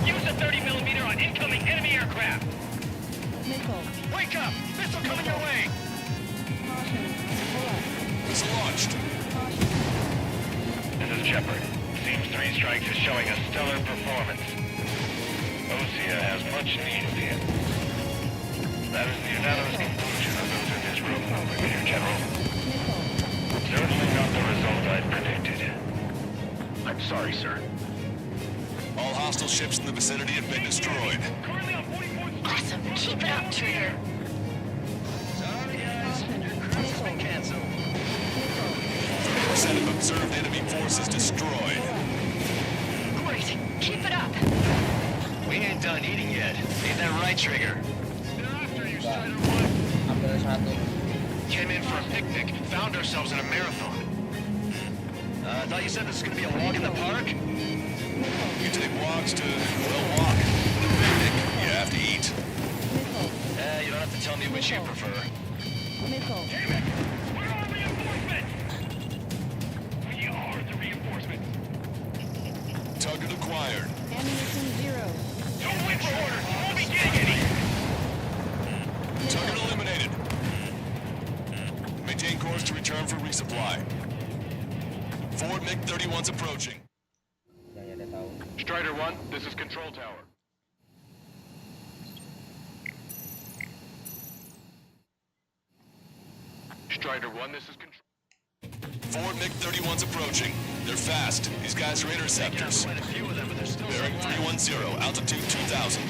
Use a 30mm on incoming enemy aircraft. Wake up! Missile coming your way! Missile launched. This is Shepard. Seems 3 Strikes is showing a stellar performance. Osea has much need of him. That is the unanimous conclusion of those in this room, Brigadier General. Certainly not the result I predicted. I'm sorry, sir. All hostile ships in the vicinity have been destroyed. Awesome. Keep it up, Trigger. Sorry, guys. Your cruise has been canceled. 30% of observed enemy forces destroyed. Great. Keep it up. We ain't done eating yet. Ain't that right, Trigger? They're after you, Strider Ambil 1. satu. Came in for a picnic, found ourselves in a marathon. I thought you said this was gonna be a walk in the park? You take walks to, well, walk. Picnic, you have to eat. You don't have to tell me which you prefer. Damn it! Where are reinforcements? We are the reinforcements. Target acquired. Don't wait for orders. You won't be getting any. Target eliminated. Maintain course to return for resupply. Forward MiG-31's approaching. Ya dia tahu. Strider 1, this is Control Tower. Strider 1, this is Control... Forward MiG-31's approaching. They're fast. These guys are interceptors. Quite a few of them, but there's still Bearing some left. 310, altitude 2000.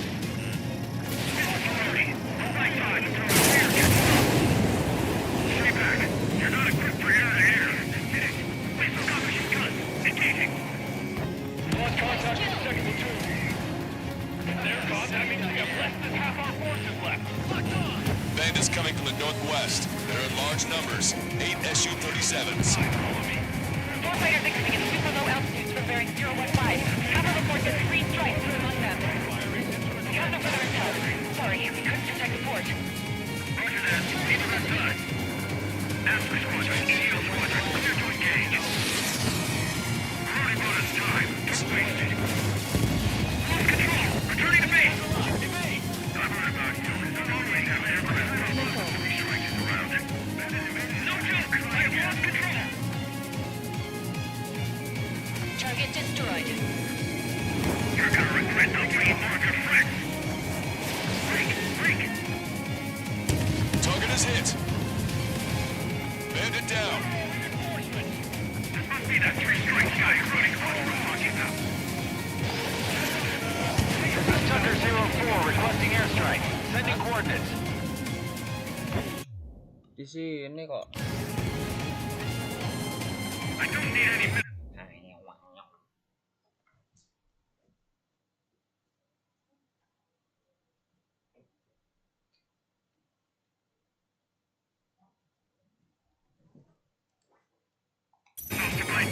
Stay back. You're not equipped for air-to-air. Please look up your gun. Engaging. Lost contact with second platoon. If they're gone, that means we have less than half our forces left. Locked on. Bandits coming from the northwest. They're in large numbers. 8 Su-37s. Warfighters exiting at super low altitudes from bearing 015. Have a report that 3 strikes is among them. We have no further intel. Sorry, we couldn't detect the port. Roger that. Leave it outside. Alpha Squadron, EO Squadron, clear to engage. We're running out of time. Don't waste it. Lost control. Returning to base. I've heard about you. Normally have aircraft from 3 Strikes around it. No joke. I have lost control. Target destroyed. You're gonna regret not bringing more of your friends. Break. Target is hit. Bandit down. This must be that 3 Strikes guy running across the talking about. Tucker 04 requesting airstrike. Sending coordinates. Di sini kok. I don't need any... Nah, ini wanyok. Most of my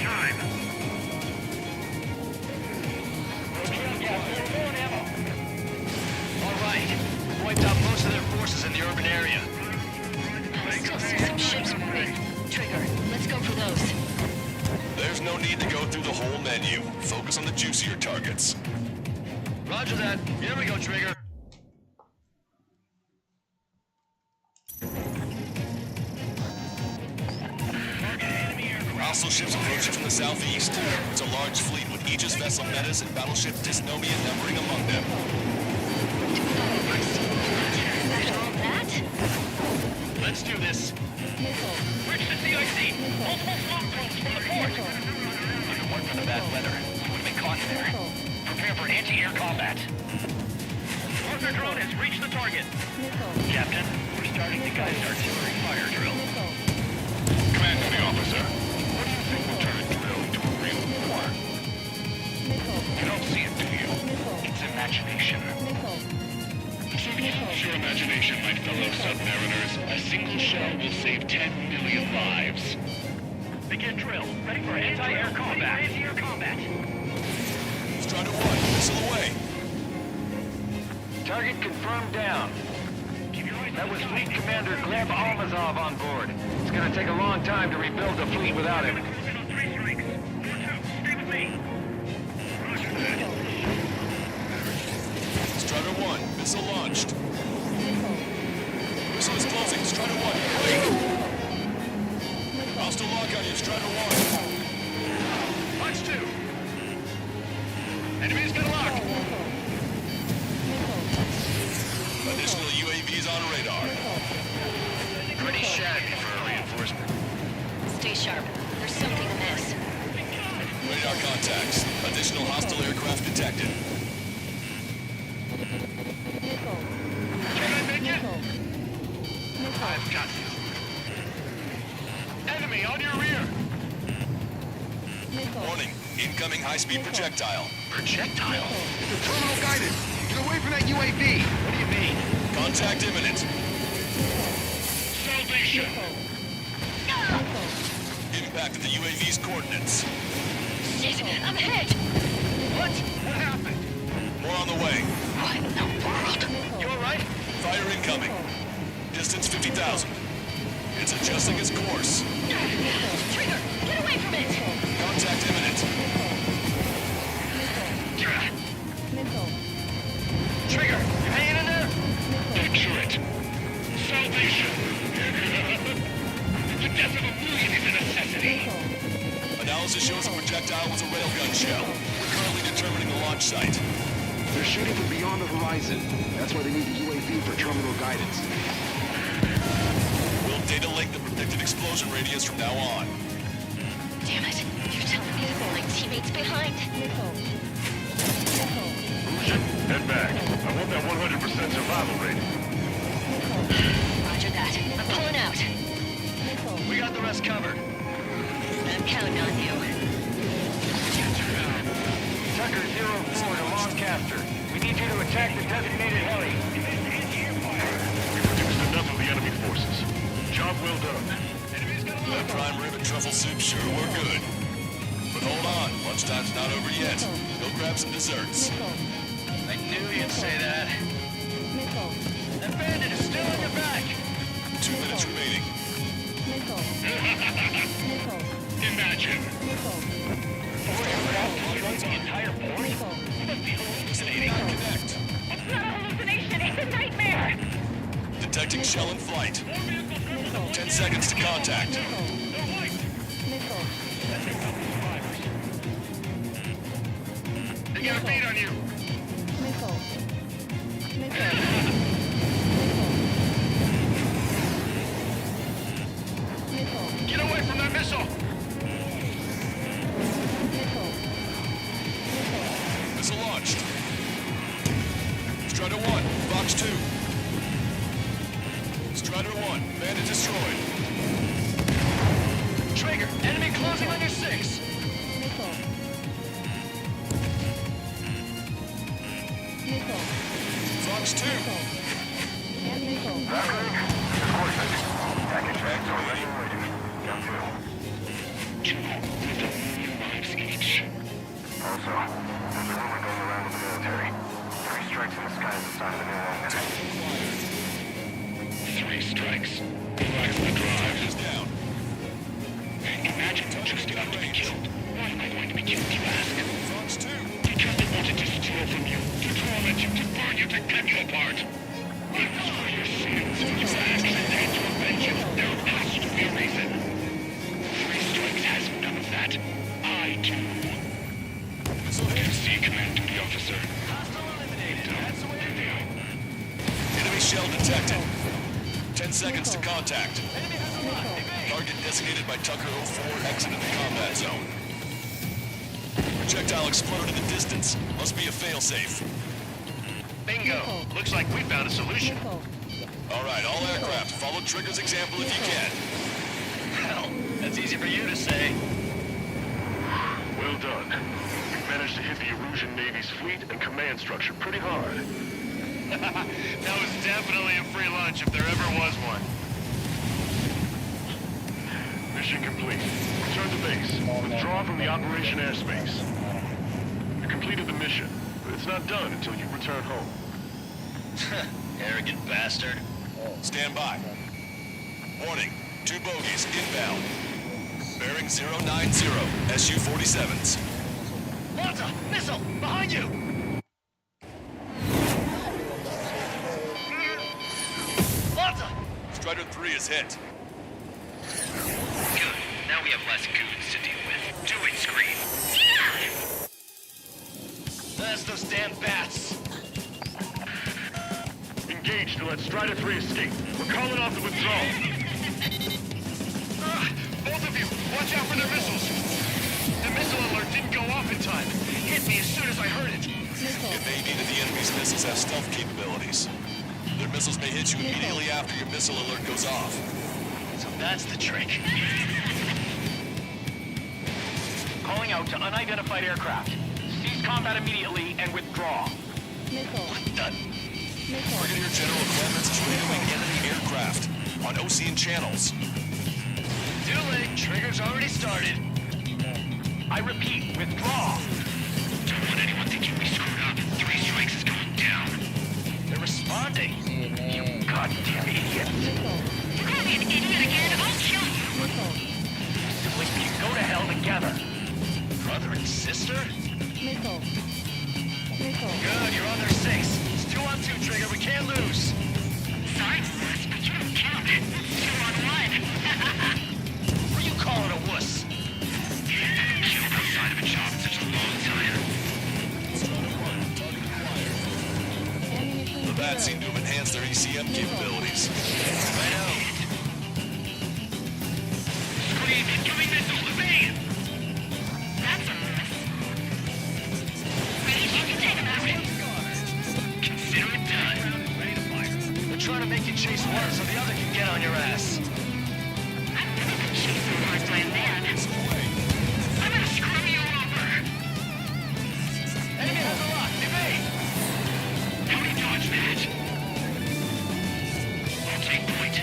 use of your targets. Roger that. Here we go, Trigger. Hostile ships approaching from the southeast. It's a large fleet with Aegis vessel Metas and battleship Dysnomia numbering among them. Let's do this. Reach the CIC. Multiple smoke drones from the port. If it weren't for the bad weather, we would have been caught there. Prepare for anti-air combat. Marker drone has reached the target. Captain, we're starting to guide artillery fire drill. Command to the officer. What do you think will turn a drill into a real war? You don't see it, do you? It's imagination. So use your imagination, my fellow submariners. A single shell will save 10 million lives. Begin drill. Ready for anti-air combat. Anti-air combat. Strider 1, missile away. Target confirmed down. That was Fleet Commander Gleb Almazov on board. It's gonna take a long time to rebuild the fleet without him. Three strikes. 4-2. Stay with me. Strider 1, missile launched. Missile is closing. Strider 1, wait! Hostile lock on you, Strider 1. Punch 2. Enemy's got a lock. Additional UAVs on radar. Pretty shabby for a reinforcement. Stay sharp. There's something amiss. Radar contacts. Additional hostile aircraft detected. Can I make it? I've got you. Enemy on your rear. Warning. Incoming high-speed projectile. Projectile? The terminal guided. Get away from that UAV. What do you mean? Contact imminent. Salvation. Impact at the UAV's coordinates. Shit, I'm hit. What? What happened? More on the way. What in the world? You alright? Fire incoming. Distance 50,000. It's adjusting its course. Trigger, get away from it. Contact imminent. Trigger, you hanging in there? Picture it. Salvation. The death of a million is a necessity. Analysis shows the projectile was a railgun shell. We're currently determining the launch site. They're shooting from beyond the horizon. That's why they need the UAV for terminal guidance. We'll data link the predicted explosion radius from now on. Damn it. You're telling me to leave my teammates behind. Head back. I want that 100% survival rate. Roger that. I'm pulling out. We got the rest covered. I'm counting on you. Tucker 04 to Lancaster. We need you to attack the designated heli. We produced enough of the enemy forces. Job well done. That prime rib and truffle soup sure were good. But hold on, lunchtime's not over yet. Go grab some desserts. I knew you'd say that. That bandit is still on your back. 2 minutes remaining. Imagine. The entire board? Hallucinating. Connect. It's not a hallucination. It's a nightmare. Detecting shell in flight. 10 seconds to contact. They got a beat on you. Get away from that missile. Missile launched. Strider 1, Fox 2. Strider 1, bandit destroyed. Trigger, enemy closing on your 6. Fox 2. Package bags already waiting. Down 2. 2 with a million lives each. Also, there's a rumor going around in the military. 3 strikes in the sky is a sign of a new moment. 3 strikes. Relax the drive. Is down. Imagine just about to be killed. Why am I going to be killed, you ask? Fox 2. to cut you apart. If it's for your sins, you accident to avenge you, there has to be a reason. 3 Strikes has none of that. I do. QC command duty officer. Enemy shell detected. 10 seconds to contact. Target designated by Tucker 04 exited the combat zone. Projectile exploded in the distance. Must be a failsafe. Bingo. Looks like we found a solution. All right, all aircraft, follow Trigger's example if you can. Hell, that's easy for you to say. Well done. We've managed to hit the Erusian Navy's fleet and command structure pretty hard. That was definitely a free lunch if there ever was one. Mission complete. Return to base. Withdraw from the operation airspace. You completed the mission, but it's not done until you return home. Arrogant bastard. Stand by. Warning, 2 bogies inbound. Bearing 090, Su-47s. Malta! Missile! Behind you! Malta! Strider 3 is hit. Good. Now we have less goons to deal with. Do it, Scream. That's those damn bats. Engage to let Strider 3 escape. We're calling off the withdrawal. Both of you, watch out for their missiles. The missile alert didn't go off in time. Hit me as soon as I heard it. It may be that the enemy's missiles have stealth capabilities. Their missiles may hit you immediately after your missile alert goes off. So that's the trick. Calling out to unidentified aircraft. Cease combat immediately and withdraw. Brigadier General Clemens is radioing enemy aircraft on Ocean channels. Too late. Trigger's already started. I repeat, withdraw. Don't want anyone thinking we screwed up. 3 Strikes is going down. They're responding. You goddamn idiot. You call me an idiot again, I'll kill you. We can go to hell together. Brother and sister? Good, you're on their 6. It's 2 on 2, Trigger. We can't lose. Sorry, Wuss, but you don't count. 2 on 1. What are you calling a wuss? Killed outside of a job in such a long time. The bats seem to have enhanced their ECM capabilities. I know. Scream, incoming missile, evade! That's a mess. Ready? You can take him out. Consider it done. They're trying to make you chase one so the other can get on your ass. I'm never gonna chase the Mars Plan man. I'm gonna screw you over. Enemy has a lock. Evade! How do you dodge that? I'll take point.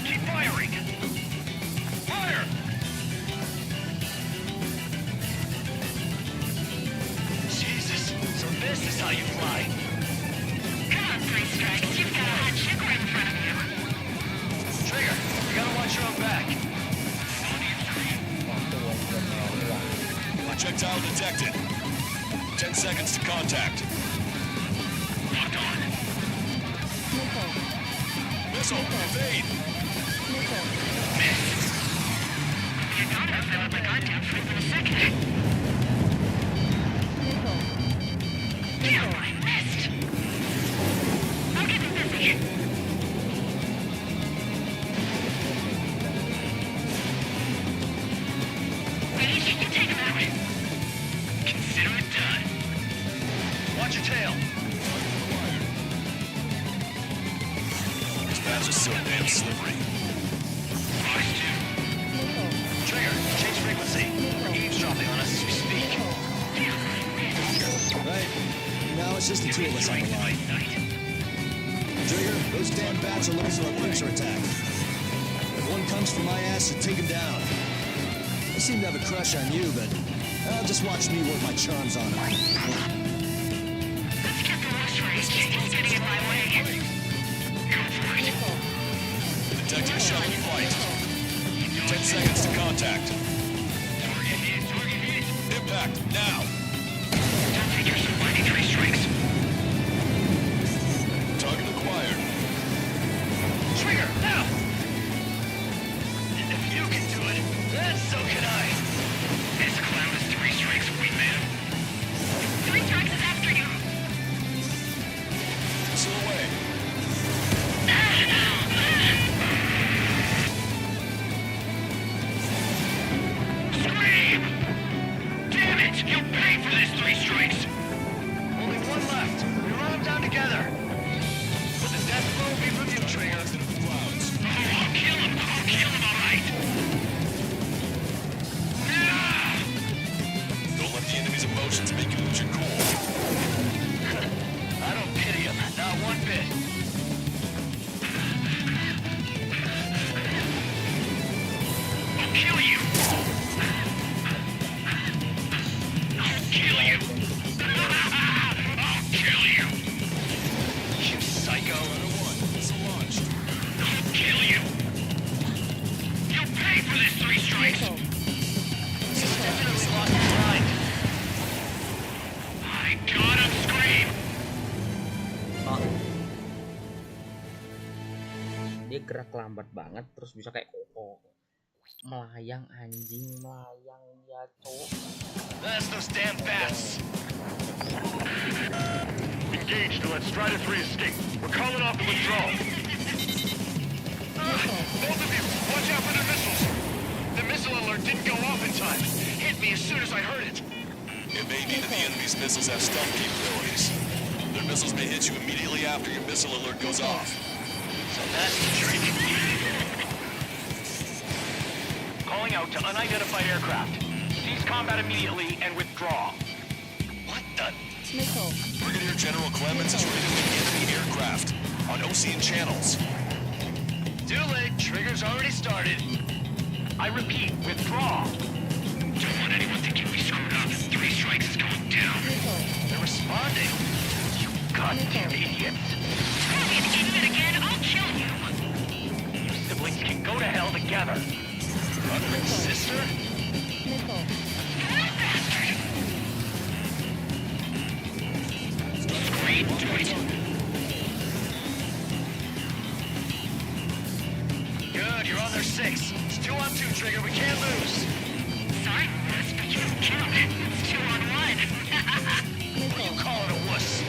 Keep firing! Fire! Jesus, so this is how you fly. Come on, 3 Strikes. You've got a hot chick right in front of you. Trigger, you gotta watch your own back. Projectile detected. 10 seconds to contact. Locked on. Missile, evade! You don't have to fill up my goddamn flip in a second. Damn, I missed. I'll get you busy. Ready? You take him out. Consider it done. Watch your tail. These bats are so damn slippery. Rise 2. Trigger, change frequency. We're eavesdropping on us as we speak. Right. Now it's just the 2 of us on the line. Trigger, those damn bats are looking for a pincer attack. If one comes for my ass, then take him down. They seem to have a crush on you, but just watch me work my charms on them. Let's get the rush rate. He's getting in my way. Go for it. Detecting a shuttle flight. 10 seconds to contact. Target hit, target hit. Contact, now! Don't take your supply 3 strikes. Target acquired. Trigger, now! If you can do it, then so can I. This clown is 3 strikes, wingman. 3 strikes is after you. Missile away. Scream! Damn it! You'll pay for this 3 strikes! Only one left. We run them down together. But the death blow will be from you, Trigger. Clouds. Oh, I'll kill him! I'll kill him, alright! Don't let the enemy's emotions make you lose your cool. I don't pity him, not one bit. I'll kill you! I'll kill you! I'll kill you! You psycho. Missile launched. I'll kill you! You'll pay for this 3 strikes! He's definitely lost his mind. I got him, Scream! Dia gerak lambat banget terus bisa kayak koko. Melayang anjing, melayang ya cowok. That's those damn bats. Engage to let Strider 3 escape. We're calling off the withdrawal. Both of you, watch out for their missiles. The missile alert didn't go off in time. Hit me as soon as I heard it. It may be that the enemy's missiles have stealth capabilities. Their missiles may hit you immediately after your missile alert goes off. So that's the trick. Calling out to unidentified aircraft. Cease combat immediately and withdraw. What the? Brigadier General Clemens is raiding the enemy aircraft on Ocean channels. Too late. Trigger's already started. I repeat, withdraw. Don't want anyone thinking we screwed up. 3 strikes is going down. They're responding. You goddamn idiots. Screw you, idiot again! I'll kill you! You siblings can go to hell together. Brother and sister? Bastard! Scream, do it! Good, you're on their 6. It's 2 on 2, Trigger. We can't lose. Sorry, Russ, but you don't count. It's 2 on 1. What are you calling a wuss?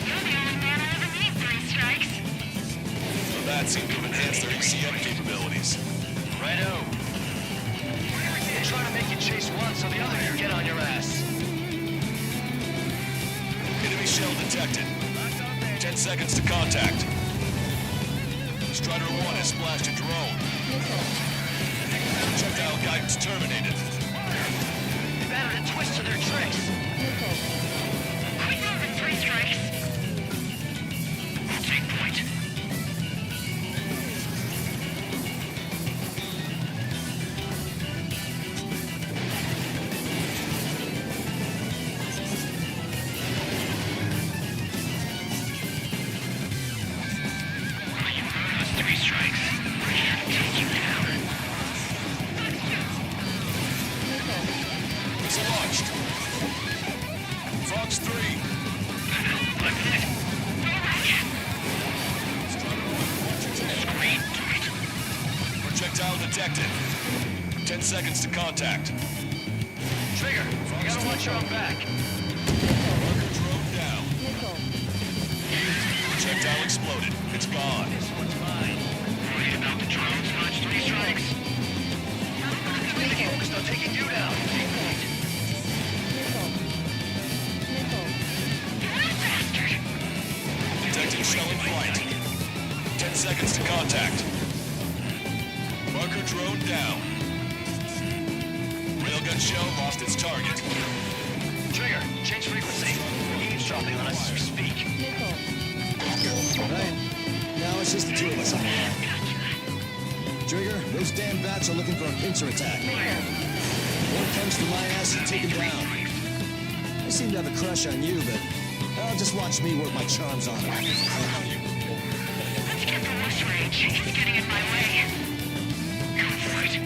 You're the only man I ever need 3 strikes. The bats seem to have enhanced their ECM capabilities. Righto. We're trying to make you chase one so the other can get on your ass. Enemy shell detected. 10 seconds to contact. Strider 1 has splashed a drone. Projectile guidance terminated. They battered a twist to their tricks. Quit moving, 3 strikes. I'll take point. You heard us, 3 strikes. We're here to take you down. Missile launched. Fox 3. I'm hit. No rocket. Scream, do it. Projectile detected. 10 seconds to contact. Trigger, you gotta watch your own back. Marker drone down. Projectile exploded. It's gone. This one's mine. Worried about the drones, Notch, 3 strikes. Completely focused on taking you down. Bastard! Detecting shell in flight. 10 seconds to contact. Marker drone down. Railgun shell lost its target. Trigger, change frequency. Eavesdropping on us as we speak. Right. Now it's just the 2 of us on the line. Trigger, those damn bats are looking for a pincer attack. One comes for my ass and take him down. They seem to have a crush on you, but just watch me work my charms on them. Let's get the West range. He's getting in my way. Go for it.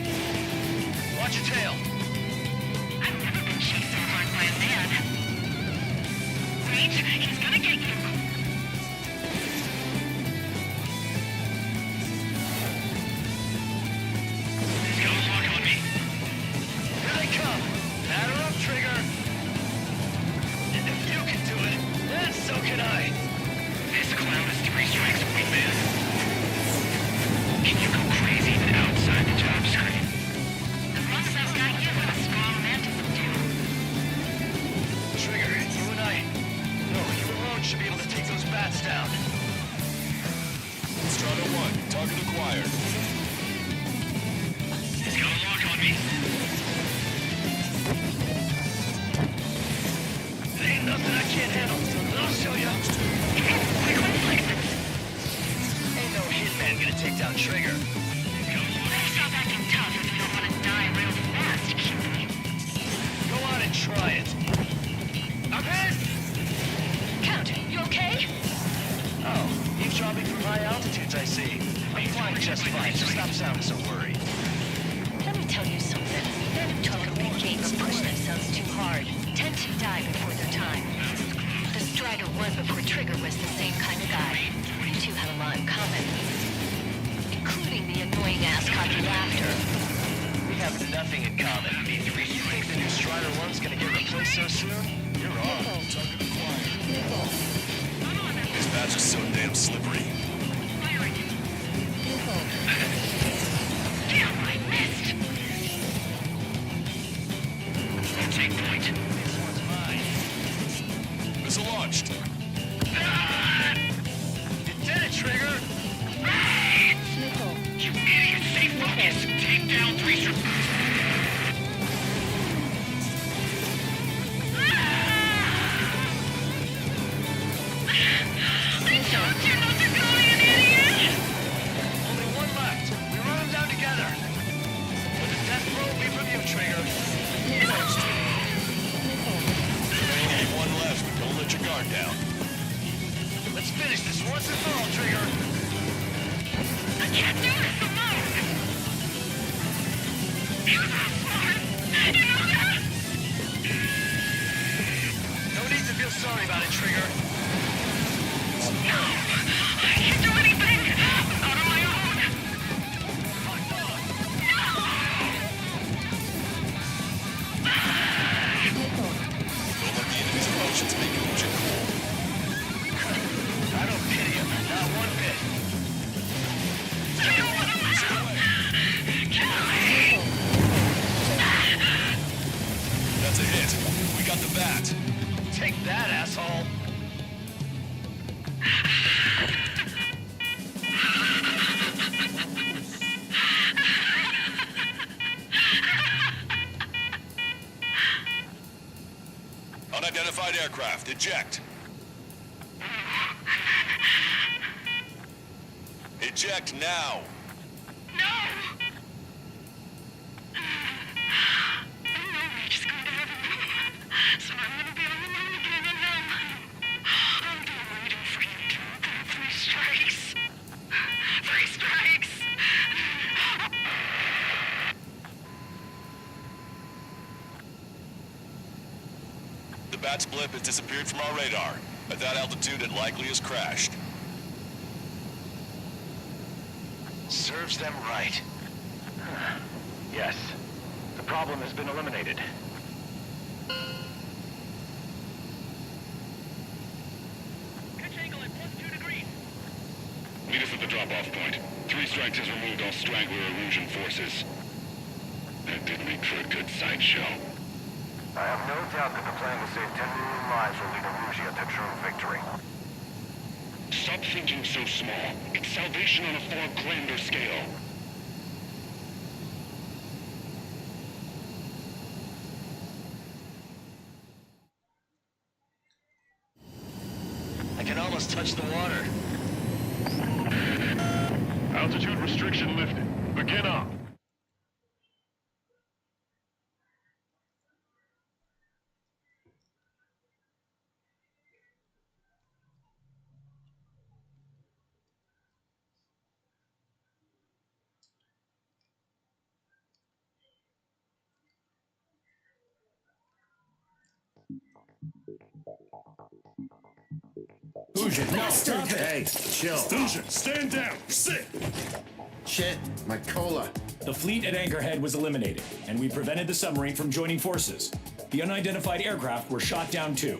me. There ain't nothing I can't handle. I'll show you. Ain't no hitman gonna take down Trigger. Better stop acting tough if you don't want to die real fast, cutie. Go on and try it. I'm hit! Count, you okay? Oh, eavesdropping from high altitudes, I see. I'm flying just fine, so stop sounding so worried. Let me tell you something. Men who talk a big game or push themselves too hard tend to die before their time. The Strider 1 before Trigger was the same kind of guy. You two have a lot in common. Including the annoying ass-cocky laughter. We have nothing in common. You think the new Strider 1's gonna get replaced so soon? You're wrong. This badge is so damn slippery. Damn, I missed! Take point. This one's mine. Missile launched. You did it, Trigger! You idiot! Stay focused! Take down 3 strikes! I told you not to call me an idiot! Only one left. We run them down together. But the death blow will be from you, Trigger. Only one left. Don't let your guard down. Let's finish this once and for all, Trigger. I can't do this alone! You're not smart! You know that? No need to feel sorry about it, Trigger. No! I can't do anything! Not on my own! Don't let the enemy's emotions make you lose your cool. I don't pity him. Not one bit. That's a hit. We got the bat. Take that, asshole. Unidentified aircraft. Eject. Eject now. No! I'm just going to heaven. So I'm going to be all alone again and I'll be waiting for you to do 3 strikes. 3 strikes! The bat's blip has disappeared from our radar. At that altitude, it likely has crashed. Serves them right. Yes. The problem has been eliminated. Pitch angle at +2 degrees. Meet us at the drop-off point. 3 strikes has removed all Strangler Erusian forces. That did make for a good sideshow. I have no doubt that the plan to save 10 million lives will lead Erusia to true victory. Stop thinking so small. It's salvation on a far grander scale. I can almost touch the water. Altitude restriction lifted. Begin up. Fusion, no, stop it! Hey, chill. Fusion, stand down. Sit. Shit, my cola. The fleet at Anchorhead was eliminated, and we prevented the submarine from joining forces. The unidentified aircraft were shot down too.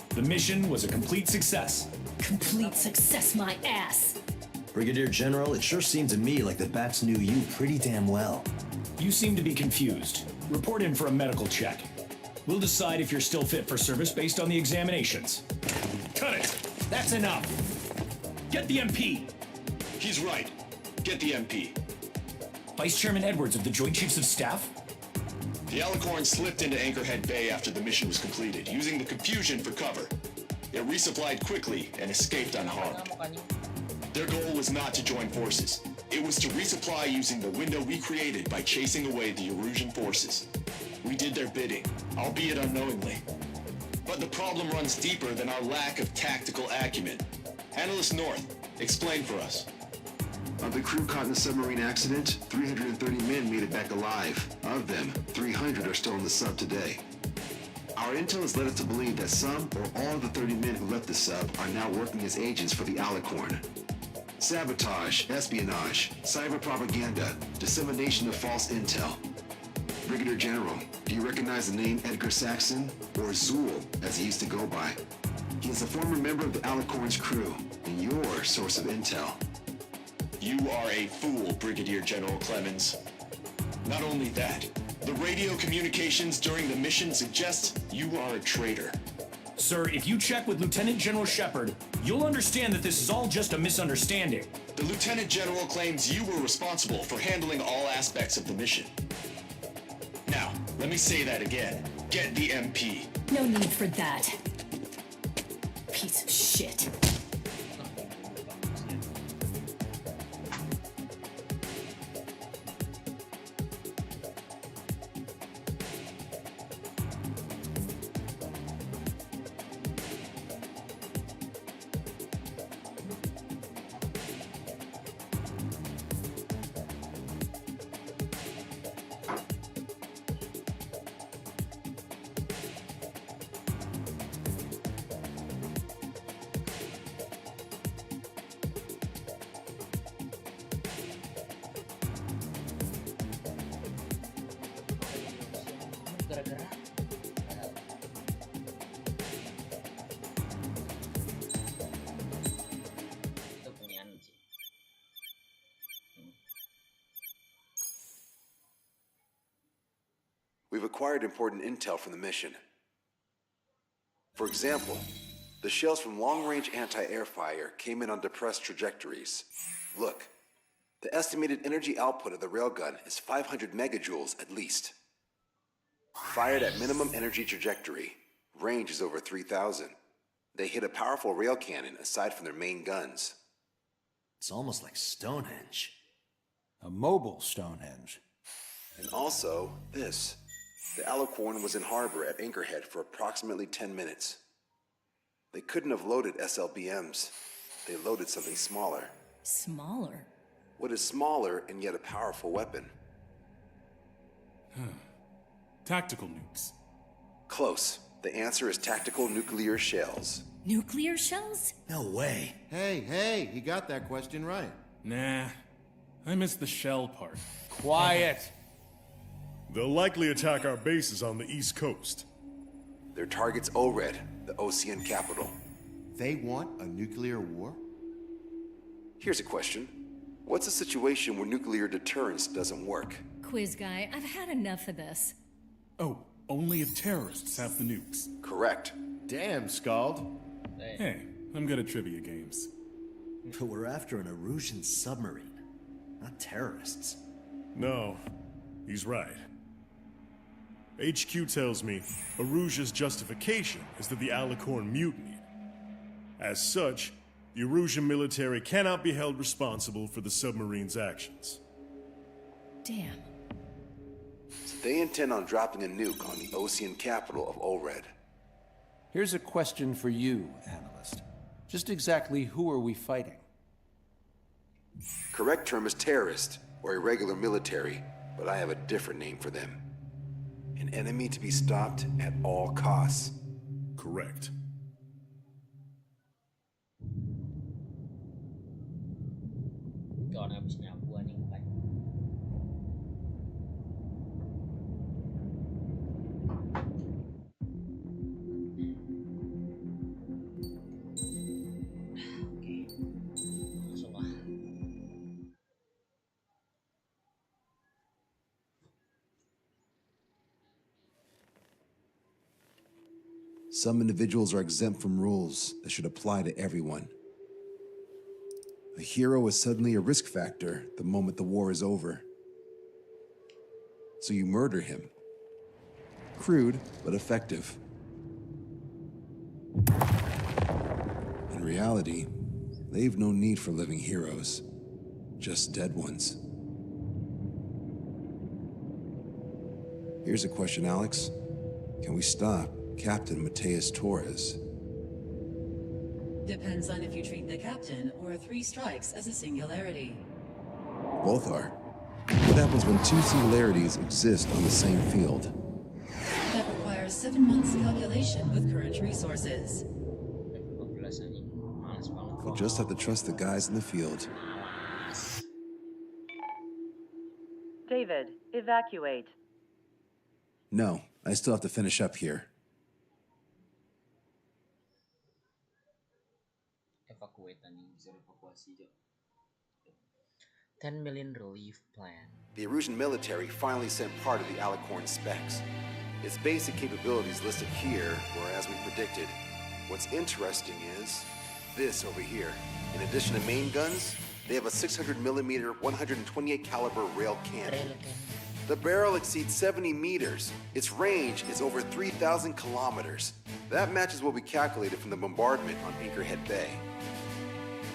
The mission was a complete success. Complete success, my ass. Brigadier General, it sure seemed to me like the bats knew you pretty damn well. You seem to be confused. Report in for a medical check. We'll decide if you're still fit for service based on the examinations. Cut it. That's enough. Get the MP. He's right. Get the MP. Vice Chairman Edwards of the Joint Chiefs of Staff? The Alicorn slipped into Anchorhead Bay after the mission was completed, using the confusion for cover. It resupplied quickly and escaped unharmed. Their goal was not to join forces. It was to resupply using the window we created by chasing away the Erusian forces. We did their bidding, albeit unknowingly. But the problem runs deeper than our lack of tactical acumen. Analyst North, explain for us. Of the crew caught in the submarine accident, 330 men made it back alive. Of them, 300 are still in the sub today. Our intel has led us to believe that some or all of the 30 men who left the sub are now working as agents for the Alicorn. Sabotage, espionage, cyber propaganda, dissemination of false intel. Brigadier General, do you recognize the name Edgar Saxon, or Zool, as he used to go by? He is a former member of the Alicorn's crew, and your source of intel. You are a fool, Brigadier General Clemens. Not only that, the radio communications during the mission suggest you are a traitor. Sir, if you check with Lieutenant General Shepard, you'll understand that this is all just a misunderstanding. The Lieutenant General claims you were responsible for handling all aspects of the mission. Now, let me say that again. Get the MP. No need for that. Piece of shit. Gara-gara itu punyaan sih. We've acquired important intel from the mission. For example, the shells from long-range anti-air fire came in on depressed trajectories. Look, the estimated energy output of the railgun is 500 megajoules at least. Fired at minimum energy trajectory, range is over 3,000. They hit a powerful rail cannon aside from their main guns. It's almost like Stonehenge. A mobile Stonehenge. And also, this. The Alicorn was in harbor at Anchorhead for approximately 10 minutes. They couldn't have loaded SLBMs. They loaded something smaller. Smaller? What is smaller and yet a powerful weapon? Tactical nukes. Close. The answer is tactical nuclear shells. Nuclear shells? No way. Hey, he got that question right. Nah, I missed the shell part. Quiet. They'll likely attack our bases on the East Coast. Their target's ORED, the Ocean capital. They want a nuclear war? Here's a question. What's a situation where nuclear deterrence doesn't work? Quiz guy, I've had enough of this. Oh, only if terrorists have the nukes. Correct. Damn, Scald. Hey, I'm good at trivia games. But we're after an Erusian submarine, not terrorists. No, he's right. HQ tells me Erusia's justification is that the Alicorn mutinied. As such, the Erusian military cannot be held responsible for the submarine's actions. Damn. So they intend on dropping a nuke on the Ocean capital of ORED. Here's a question for you, analyst. Just exactly who are we fighting? Correct term is terrorist, or irregular military, but I have a different name for them. An enemy to be stopped at all costs. Correct. Còn habis nyabu anjing kan. Oke. Langsung lah. Some individuals are exempt from rules that should apply to everyone. A hero is suddenly a risk factor the moment the war is over. So you murder him Crude, but effective. In reality, they've no need for living heroes, just dead ones. Here's a question, Alex. Can we stop Captain Mateus Torres? Depends on if you treat the captain or 3 strikes as a singularity. Both are. What happens when 2 singularities exist on the same field? That requires 7 months calculation with current resources. We'll just have to trust the guys in the field. David, evacuate. No, I still have to finish up here. Evacuate anjing, bisa evakuasi aja. 10 million relief plan. The Erusian military finally sent part of the Alicorn specs. Its basic capabilities listed here were as we predicted. What's interesting is this over here. In addition to main guns, they have a 600mm 128 caliber rail cannon. The barrel exceeds 70 meters. Its range is over 3,000 kilometers. That matches what we calculated from the bombardment on Anchorhead Bay.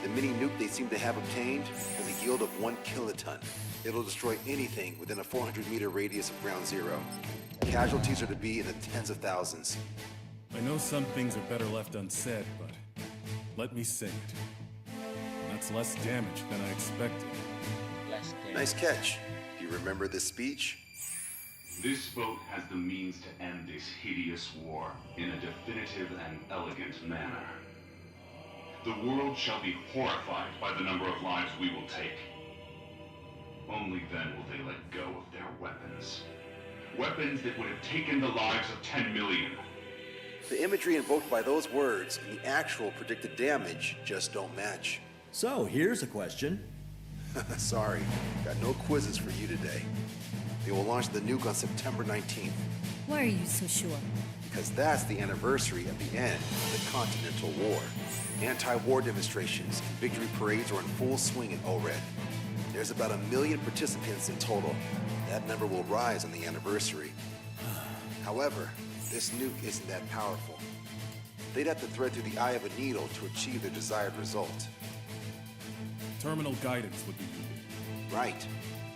The mini nuke they seem to have obtained has a yield of 1 kiloton. It'll destroy anything within a 400-meter radius of ground zero. Casualties are to be in the tens of thousands. I know some things are better left unsaid, but let me say it. That's less damage than I expected. Nice catch. Do you remember this speech? This vote has the means to end this hideous war in a definitive and elegant manner. The world shall be horrified by the number of lives we will take. Only then will they let go of their weapons. Weapons that would have taken the lives of 10 million. The imagery invoked by those words and the actual predicted damage just don't match. So, here's a question. Sorry, got no quizzes for you today. They will launch the nuke on September 19th. Why are you so sure? Because that's the anniversary of the end of the Continental War. Anti-war demonstrations and victory parades are in full swing in ORED. There's about 1 million participants in total. That number will rise on the anniversary. However, this nuke isn't that powerful. They'd have to thread through the eye of a needle to achieve their desired result. Terminal guidance would be needed. Right.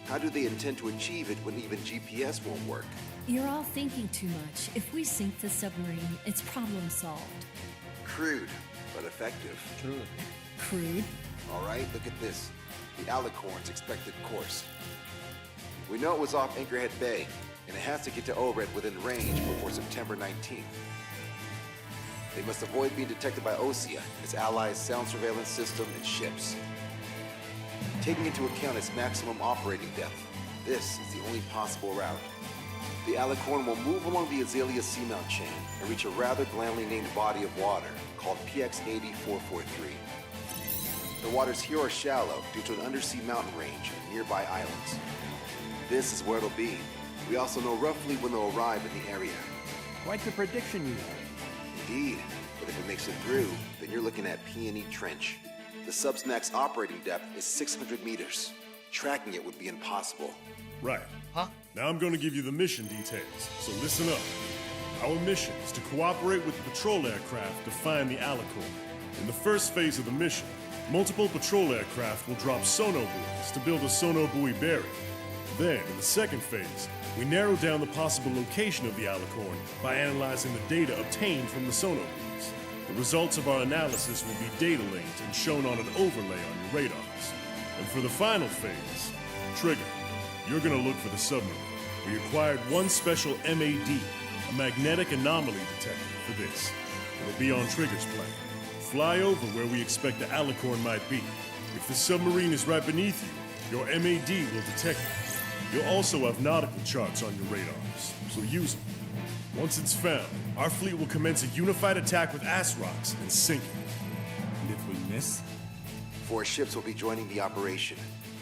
How do they intend to achieve it when even GPS won't work? You're all thinking too much. If we sink the submarine, it's problem solved. Crude, but effective. Crude? All right, look at this. The Alicorn's expected course. We know it was off Anchorhead Bay, and it has to get to ORED within range before September 19th. They must avoid being detected by OSEA, its allies' sound surveillance system, and ships. Taking into account its maximum operating depth, this is the only possible route. The Alicorn will move along the Azalea Seamount chain and reach a rather blandly named body of water called PX-80-443. The waters here are shallow due to an undersea mountain range and nearby islands. This is where it'll be. We also know roughly when they'll arrive in the area. Quite the prediction you have. Indeed, but if it makes it through, then you're looking at Peony Trench. The sub's max operating depth is 600 meters. Tracking it would be impossible. Right. Now I'm going to give you the mission details, so listen up. Our mission is to cooperate with the patrol aircraft to find the Alicorn. In the first phase of the mission, multiple patrol aircraft will drop sonobuoys to build a sonobuoy bearing. Then, in the second phase, we narrow down the possible location of the Alicorn by analyzing the data obtained from the sonobuoys. The results of our analysis will be data linked and shown on an overlay on your radars. And for the final phase, Trigger, you're gonna look for the submarine. We acquired one special MAD, a magnetic anomaly detector, for this. It'll be on Trigger's plane. Fly over where we expect the Alicorn might be. If the submarine is right beneath you, your MAD will detect it. You'll also have nautical charts on your radars, so use them. Once it's found, our fleet will commence a unified attack with ass rocks and sink it. And if we miss? 4 ships will be joining the operation.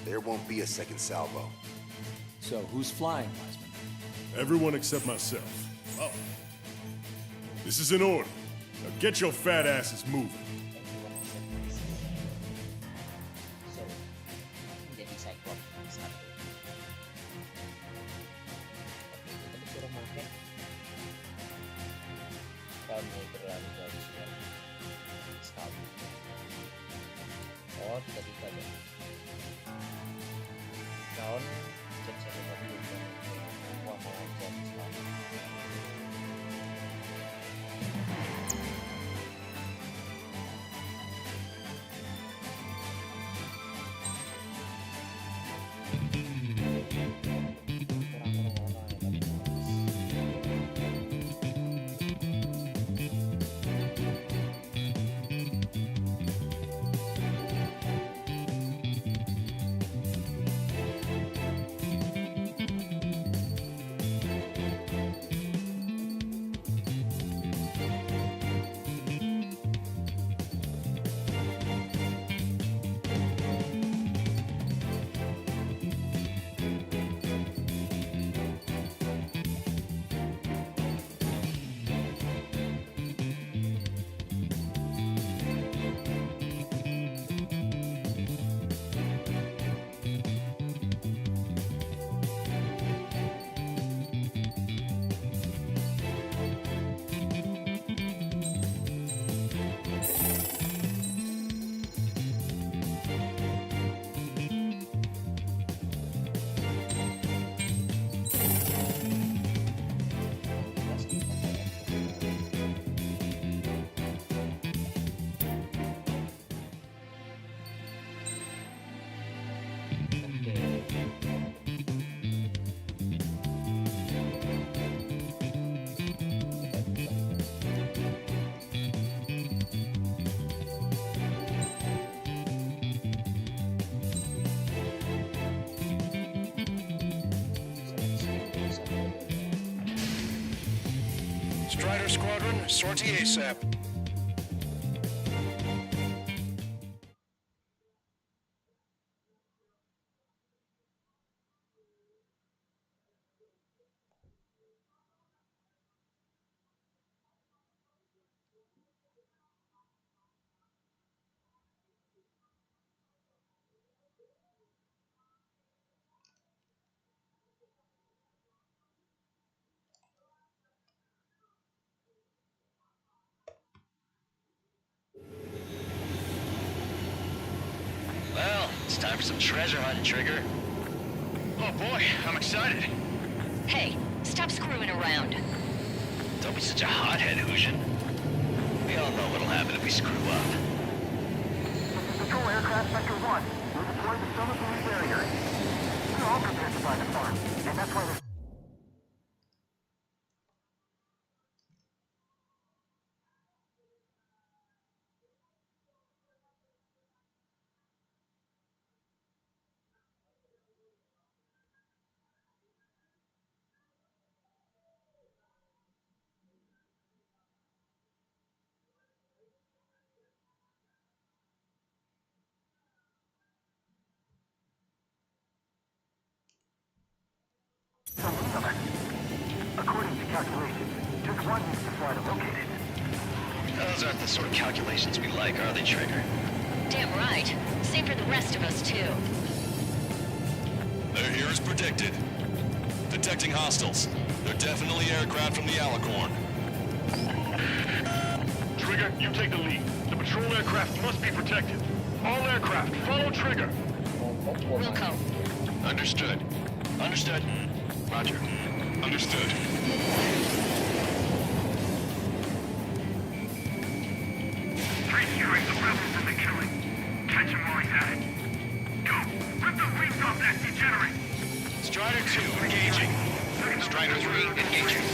There won't be a second salvo. So, who's flying, Wiseman? Everyone except myself. Oh. This is in order. Now get your fat asses moving. So, menjadi Cyclops 1. Oke, kita disuruh market. Daun nih berlari dari sini. Stop. Oh, tiga deh. Daun cek saya tadi mau jam stop. Strider Squadron, sortie ASAP. Well, it's time for some treasure hunting, Trigger. Oh boy, I'm excited. Hey, stop screwing around. Don't be such a hothead, Hushin. We all know what'll happen if we screw up. Patrol aircraft Sector 1. We'll deploy the submarine barrier. We're all prepared to buy the farm, and that's why we're... According to calculations, just one needs to fly to locate it. Those aren't the sort of calculations we like, are they, Trigger? Damn right. Same for the rest of us, too. They're here as predicted. Detecting hostiles. They're definitely aircraft from the Alicorn. Trigger, you take the lead. The patrol aircraft must be protected. All aircraft, follow Trigger. Wilco. Understood. Understood. Roger. Understood. Three strikes of rebels in the killing. Catch him while he's at it. Go! Rip the wings off that degenerate! Strider 2 engaging. Strider 3 engaging.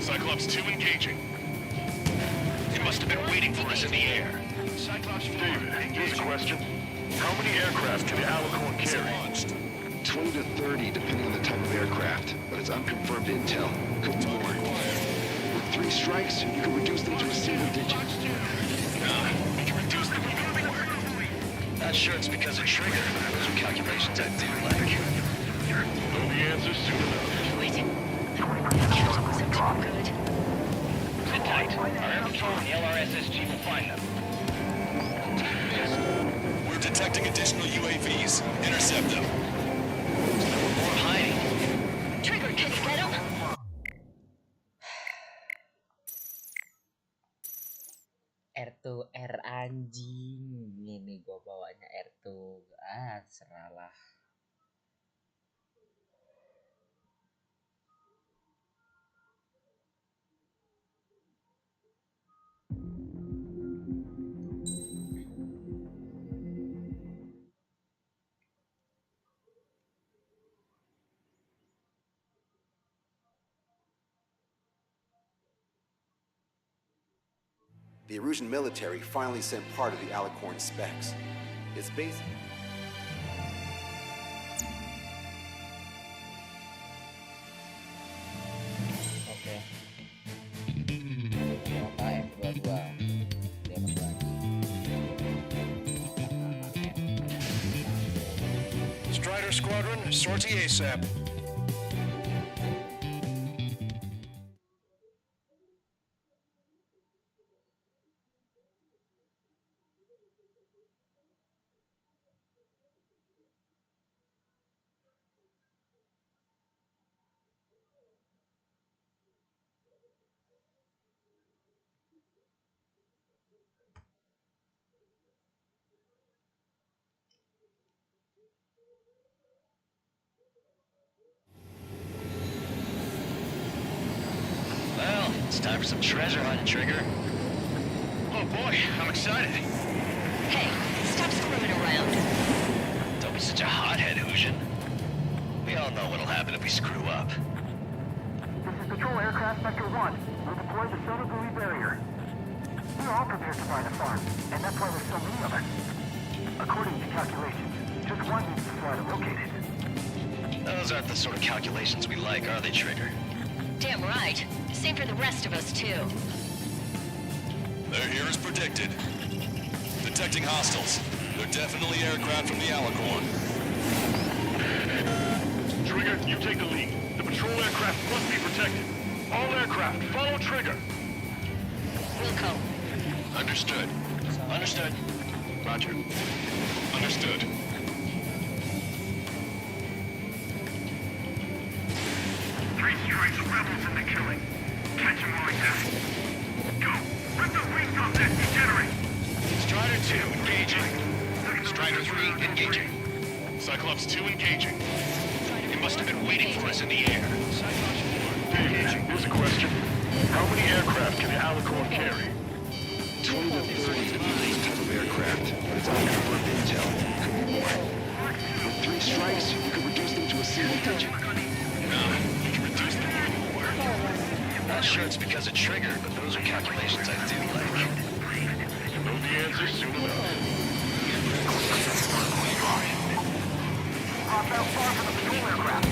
Cyclops 2 engaging. It must have been waiting for us in the air. Cyclops 4 David, here's a question. How many aircraft can the Alicorn carry? launched. 20 to 30, depending on the type of aircraft, but it's unconfirmed intel. Could be more. With 3 strikes, you can reduce them to a single digit. We can reduce them even more. Not sure it's because of Trigger. Those are calculations I do like. Know the answer soon enough. Wait. Wasn't too good. Sit tight. Our air patrol and the LRSSG will find them. We're detecting additional UAVs. Intercept them. More hiding. Trigger, can you get him? anjing, ini gua bawanya R2. Seralah. The Erusian military finally sent part of the Alicorn specs. It's basic. Oke. F22. Dapat lagi. Strider Squadron, sortie ASAP. Well, it's time for some treasure hunting, Trigger. Oh boy, I'm excited. Hey, stop screwing around. Don't be such a hothead, Hujin. We all know what'll happen if we screw up. This is Patrol Aircraft Sector 1. We'll deploy the solar buoy barrier. We're all prepared to buy the farm, and that's why there's so many of us. According to calculations, just one needs to fly to locate it. Those aren't the sort of calculations we like, are they, Trigger? Damn right. Same for the rest of us, too. They're here as predicted. Detecting hostiles. They're definitely aircraft from the Alicorn. Trigger, you take the lead. The patrol aircraft must be protected. All aircraft, follow Trigger. Wilco. Understood. Understood. Roger. Understood. Three strikes, rebels in the killing. Catch him like that. Go! Rip the wings off that degenerate! Strider 2, engaging. Strider 3, engaging. Cyclops 2 engaging. It must have been waiting for us in the air. Dave, here's a question. How many aircraft can the Alicorn carry? 20 to 30 is the easiest type of aircraft, but it's unconfirmed intel. Could be more. With 3 strikes, you could reduce them to a single digit. No, you can reduce them even more. Not sure it's because of Trigger, but those are calculations I do like. Know the answer soon enough. Hop out far from the patrol aircraft.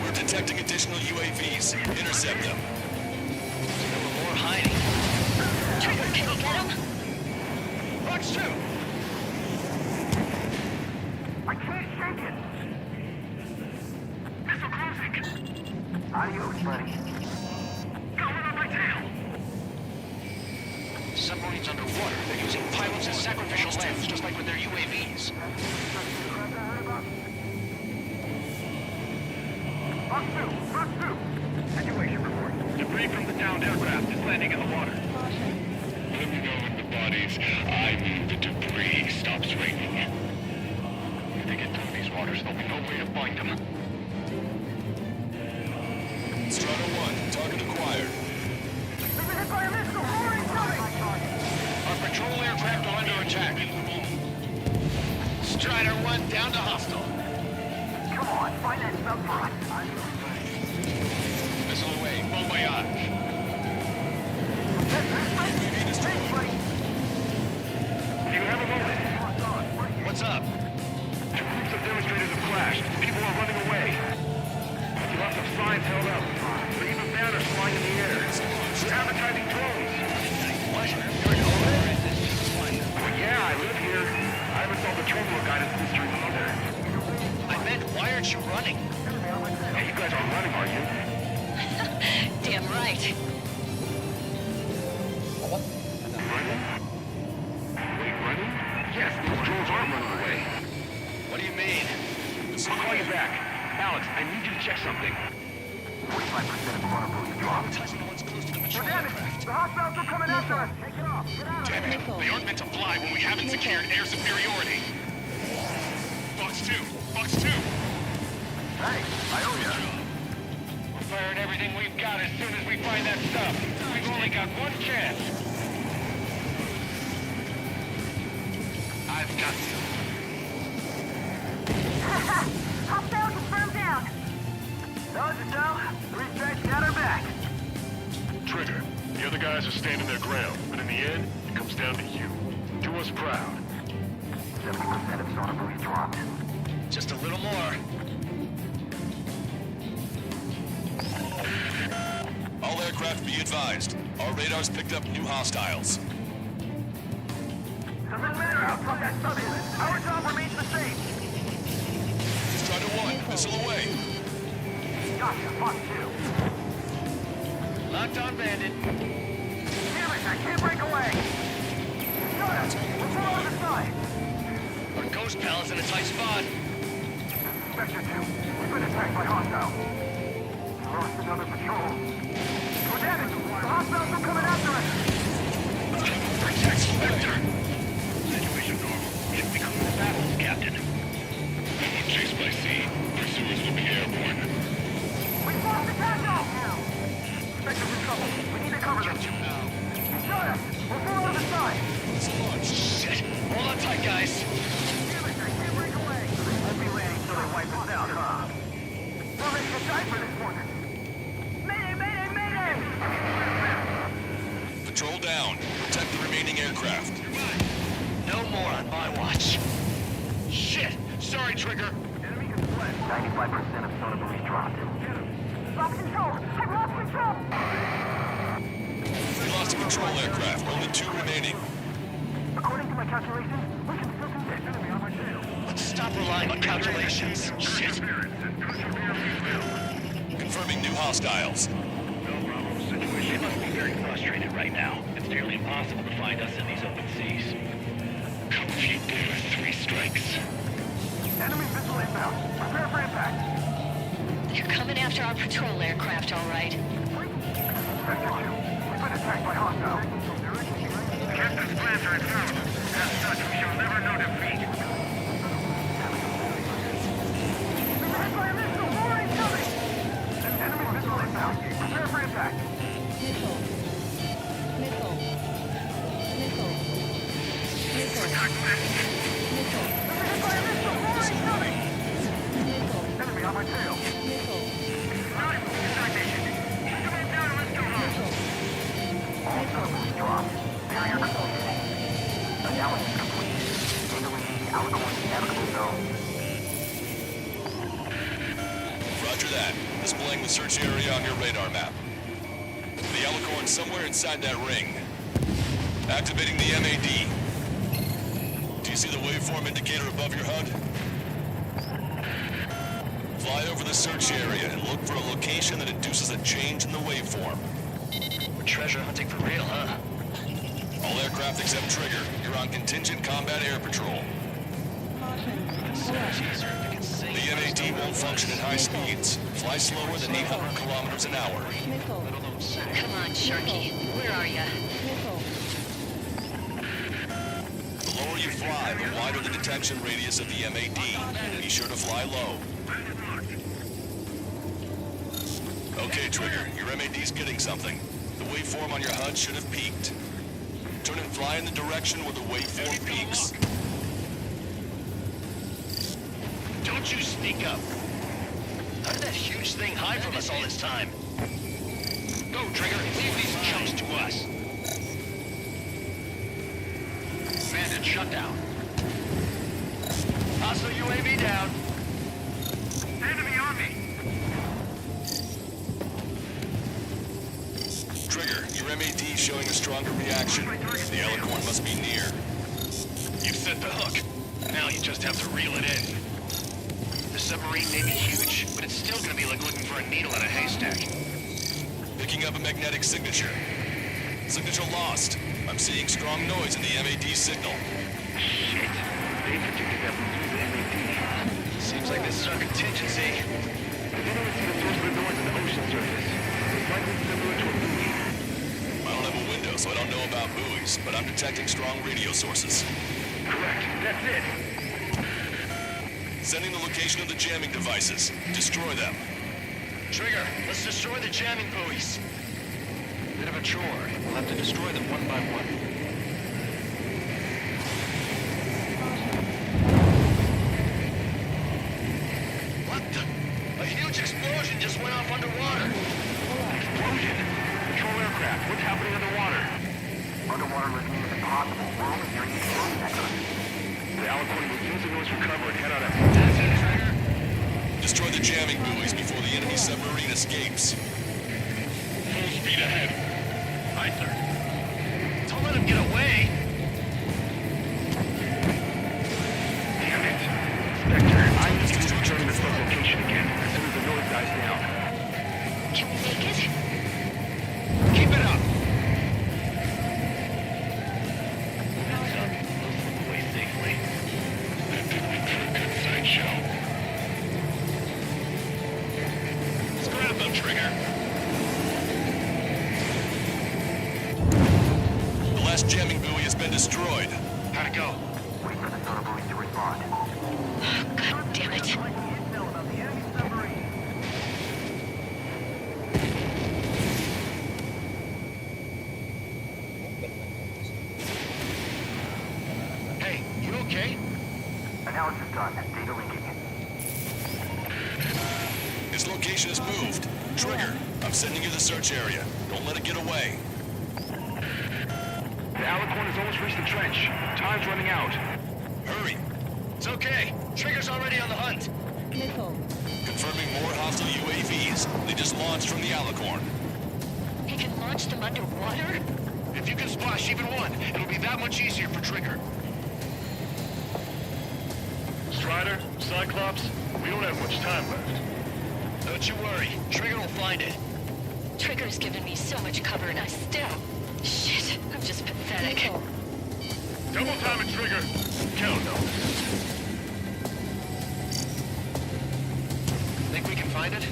We're detecting additional UAVs. Intercept them. There were more hiding. Trigger, can you get him? Fox 2! I can't shake it. Missile closing! Adios, buddy. Going on my tail! Submarines underwater. They're using pilots as sacrificial lambs, just like with their UAVs. Fox 2! Situation report. Debris from the downed aircraft is landing in the water. Let me know when the bodies, I mean the debris, stops raining. If they get through these waters, there'll be no way to find them. Strider 1, target acquired. We've been hit by a missile! Hurry, coming! Our patrol aircraft are under attack. Strider 1 down to hostile. Come on, find that sub for us. Missile away, bon voyage. Hey, buddy. Do you have a moment? What's up? 2 groups of demonstrators have clashed. People are running away. Lots of signs held up. But even banners flying in the air. They're advertising drones. What? You're an owner? Or is this just fun? Well, yeah, I live here. I haven't solved the terminal guidance mystery either. I meant, why aren't you running? Hey, you guys aren't running, are you? Damn right. Running? Wait, running? Yes, those drones aren't running away. What do you mean? I'll call you back. Alex, I need you to check something. 45% of vulnerability dropped. We're damaged! The hostiles are coming after us! Take it off! Get out of Damn it! They aren't meant to fly when we haven't secured air superiority. Fox 2! Fox 2! Hey, I owe ya. We're firing everything we've got as soon as we find that stuff. We've only got one chance. I've got you. Hostiles confirmed down! Dodge it down. 3 strikes got her back. Trigger, the other guys are standing their ground, but in the end, it comes down to you. Do us proud. 70% of sonar buoys dropped. Just a little more. All aircraft be advised. Our radars picked up new hostiles. Doesn't matter how tough that sub is. Our job remains the same. Strider 1, missile away. Gotcha, Fox 2. Locked on, Bandit. Damn it, I can't break away. Shut up. We're full on the side. Our ghost pal is in a tight spot. Spectre 2, we've been attacked by hostiles. We lost another patrol. We're damaged. The hostiles are coming after us. Protect Spectre. Situation normal. Should become the battles, Captain. Chased by sea. Pursuers will be airborne. We've lost the tackle! Spectre's in trouble. We need to cover them. Shut up. We're full on the side. Let's launch. Shit. Hold on tight, guys. Damn it, I can't break away. I'll be waiting till they wipe us out, huh? We're ready to die for this one. Mayday, mayday, mayday! Patrol down. Protect the remaining aircraft. No more on my watch. Shit. Sorry, Trigger. Enemy has fled. 95% of sonar buoys dropped. Lost control! I've lost control! We lost a patrol aircraft. Only 2 remaining. According to my calculations, we can still do this. Enemy on my tail. Let's stop relying on calculations. Shit. Confirming new hostiles. They must be very frustrated right now. It's nearly impossible to find us in these open seas. How few gave us 3 strikes? Enemy missile inbound. Prepare for impact. They're coming after our patrol aircraft, all right. Spectre 2, we've been attacked by hostiles. Captain's plans are infallible. As such, we shall never know defeat. We've been hit by a missile! More incoming! Enemy missile inbound. Prepare for impact. Missile. Missile. Missile. Missile. Missile. We've been hit by a missile! More incoming! Missile. Enemy on my tail. Missile. All sonar dropped. Barrier closed. Analysis complete. Entering the Alicorn navigable zone. Roger that. Displaying the search area on your radar map. The Alicorn somewhere inside that ring. Activating the MAD. Do you see the waveform indicator above your HUD? Fly over the search area and look for a location that induces a change in the waveform. We're treasure hunting for real, huh? All aircraft except Trigger, you're on contingent combat air patrol. The MAD won't function at high speeds. Fly slower than 800 kilometers an hour. Missile. Come on, Sharky. Where are ya? Missile. The lower you fly, the wider the detection radius of the MAD. Be sure to fly low. Okay, Trigger, your MAD's getting something. The waveform on your HUD should have peaked. Turn and fly in the direction where the waveform peaks. Don't you sneak up. How did that huge thing hide from us all this time? Go, Trigger. Leave these chumps to us. Bandit shutdown. Hostile UAV down. Enemy on me! Trigger, your MAD showing a stronger reaction. The Alicorn must be near. You've set the hook. Now you just have to reel it in. The submarine may be huge, but it's still gonna be like looking for a needle in a haystack. Picking up a magnetic signature. Signature lost. I'm seeing strong noise in the MAD signal. Shit. They predicted that we through the MAD. Seems like this is our contingency. Beginning to see the source of the noise on the ocean surface. It's likely similar to a buoy. I don't have a window, so I don't know about buoys, but I'm detecting strong radio sources. Correct. That's it. Sending the location of the jamming devices. Destroy them. Trigger, let's destroy the jamming buoys. Bit of a chore. We'll have to destroy them one by one. What the? A huge explosion just went off underwater. Explosion! Control aircraft, what's happening underwater? Underwater listening is impossible. We're only hearing explosion echoes. The Alicorn will use the noise recover and head out at Destroy the jamming buoys before the enemy submarine escapes. full speed ahead. Aye, sir. Don't let him get away. Damn it. Spectre, I need you to return to the sub-location again as soon as the noise dies down. Can we make it? Keep it up. Heads up. We'll slip away safely. Sideshow. Grab them, Trigger. The last jamming buoy has been destroyed. How'd it go? Wait for the sonar buoys to respond. God damn it. Hey, you okay? Analysis done. Data linking. Its location is moved. Trigger, I'm sending you the search area. Don't let it get away. The Alicorn has almost reached the trench. Time's running out. Hurry. It's okay. Trigger's already on the hunt. Confirming more hostile UAVs. They just launched from the Alicorn. He can launch them underwater? If you can splash even one, it'll be that much easier for Trigger. Strider, Cyclops, we don't have much time left. Don't you worry. Trigger will find it. Trigger's given me so much cover and I still... Shit, I'm just pathetic. Double time it, Trigger. Count no. Think we can find it?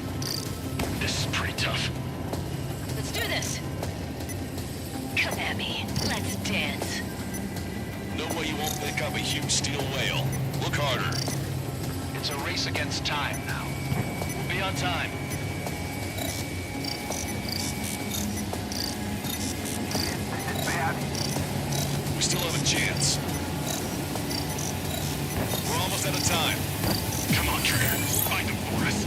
This is pretty tough. Let's do this. Come at me. Let's dance. No way you won't pick up a huge steel whale. Look harder. It's a race against time now. We'll be on time. We still have a chance. We're almost out of time. Come on, Trigger. Find them for us.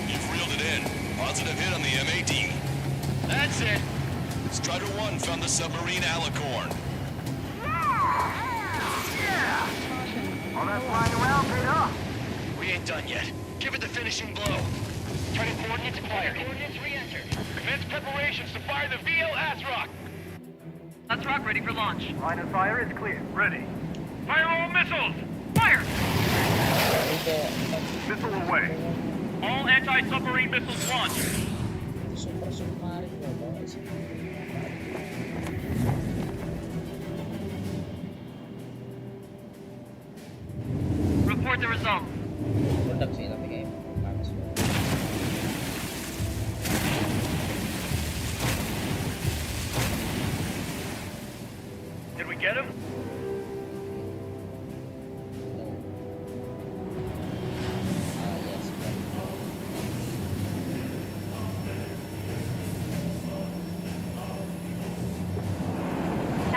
You've reeled it in. Positive hit on the MAD. That's it. Strider 1 found the submarine Alicorn. All that flying around paid off. We ain't done yet. Give it the finishing blow. Target coordinates acquired. Coordinates re-entered. Commence preparations to fire the VL Asrock. Asrock ready for launch. Line of fire is clear. Ready. Fire all missiles! Fire! Missile away. All anti-submarine missiles launched. Super submarine lo bawa sih. Report the result. Meledak sih tapi kayak panas banget. Did we get him?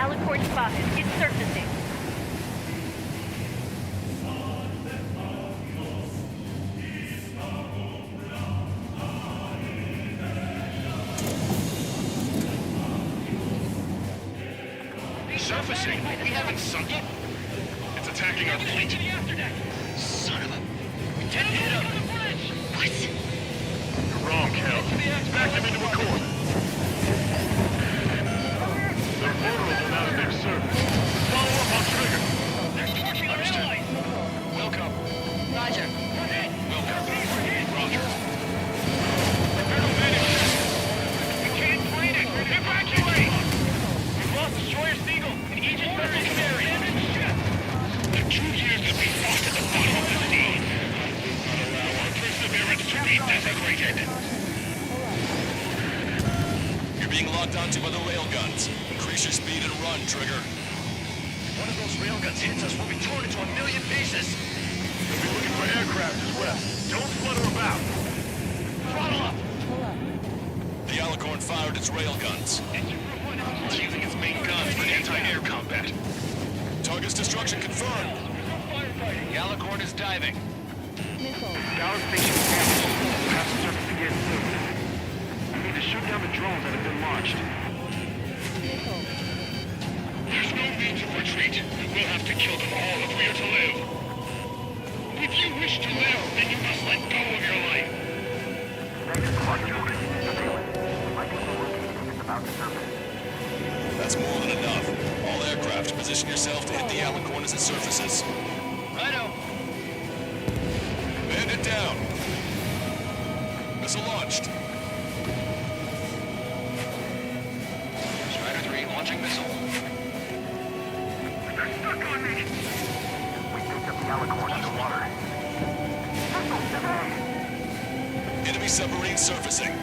Alicorn spotted. It's surfacing. Surfacing? We haven't sunk it. It's attacking our fleet. Son of a... We didn't hit him. What? You're wrong, Cal. Back him into a corner. They're vulnerable now that they've served. Follow up on Trigger. They're torching our allies. Welcome. Roger. Welcome. Roger. Battle managed. We can't find it. Evacuate. We've lost Destroyer Seagull and Aegis Vessel Canary. The 2 years that we fought at the bottom of the sea. be desecrated. You're being locked onto by the railguns. Increase your speed and run, Trigger. One of those railguns hits us, we'll be torn into a million pieces. We'll be looking for aircraft as well. Don't flutter about. Throttle up. The Alicorn fired its railguns. It's using its main guns for anti-air combat. Target's destruction confirmed. The Alicorn is diving. Scour station damaged. We'll have to surface again soon. We need to shoot down the drones that have been launched. There's no need to retreat. We'll have to kill them all if we are to live. If you wish to live, then you must let go of your life. That's more than enough. All aircraft, position yourself to hit the Alicorn as it surfaces. Righto. Bandit down. Missile launched. Strider 3 launching missile. They're stuck on me. We picked up the Alicorn underwater. Enemy submarine surfacing.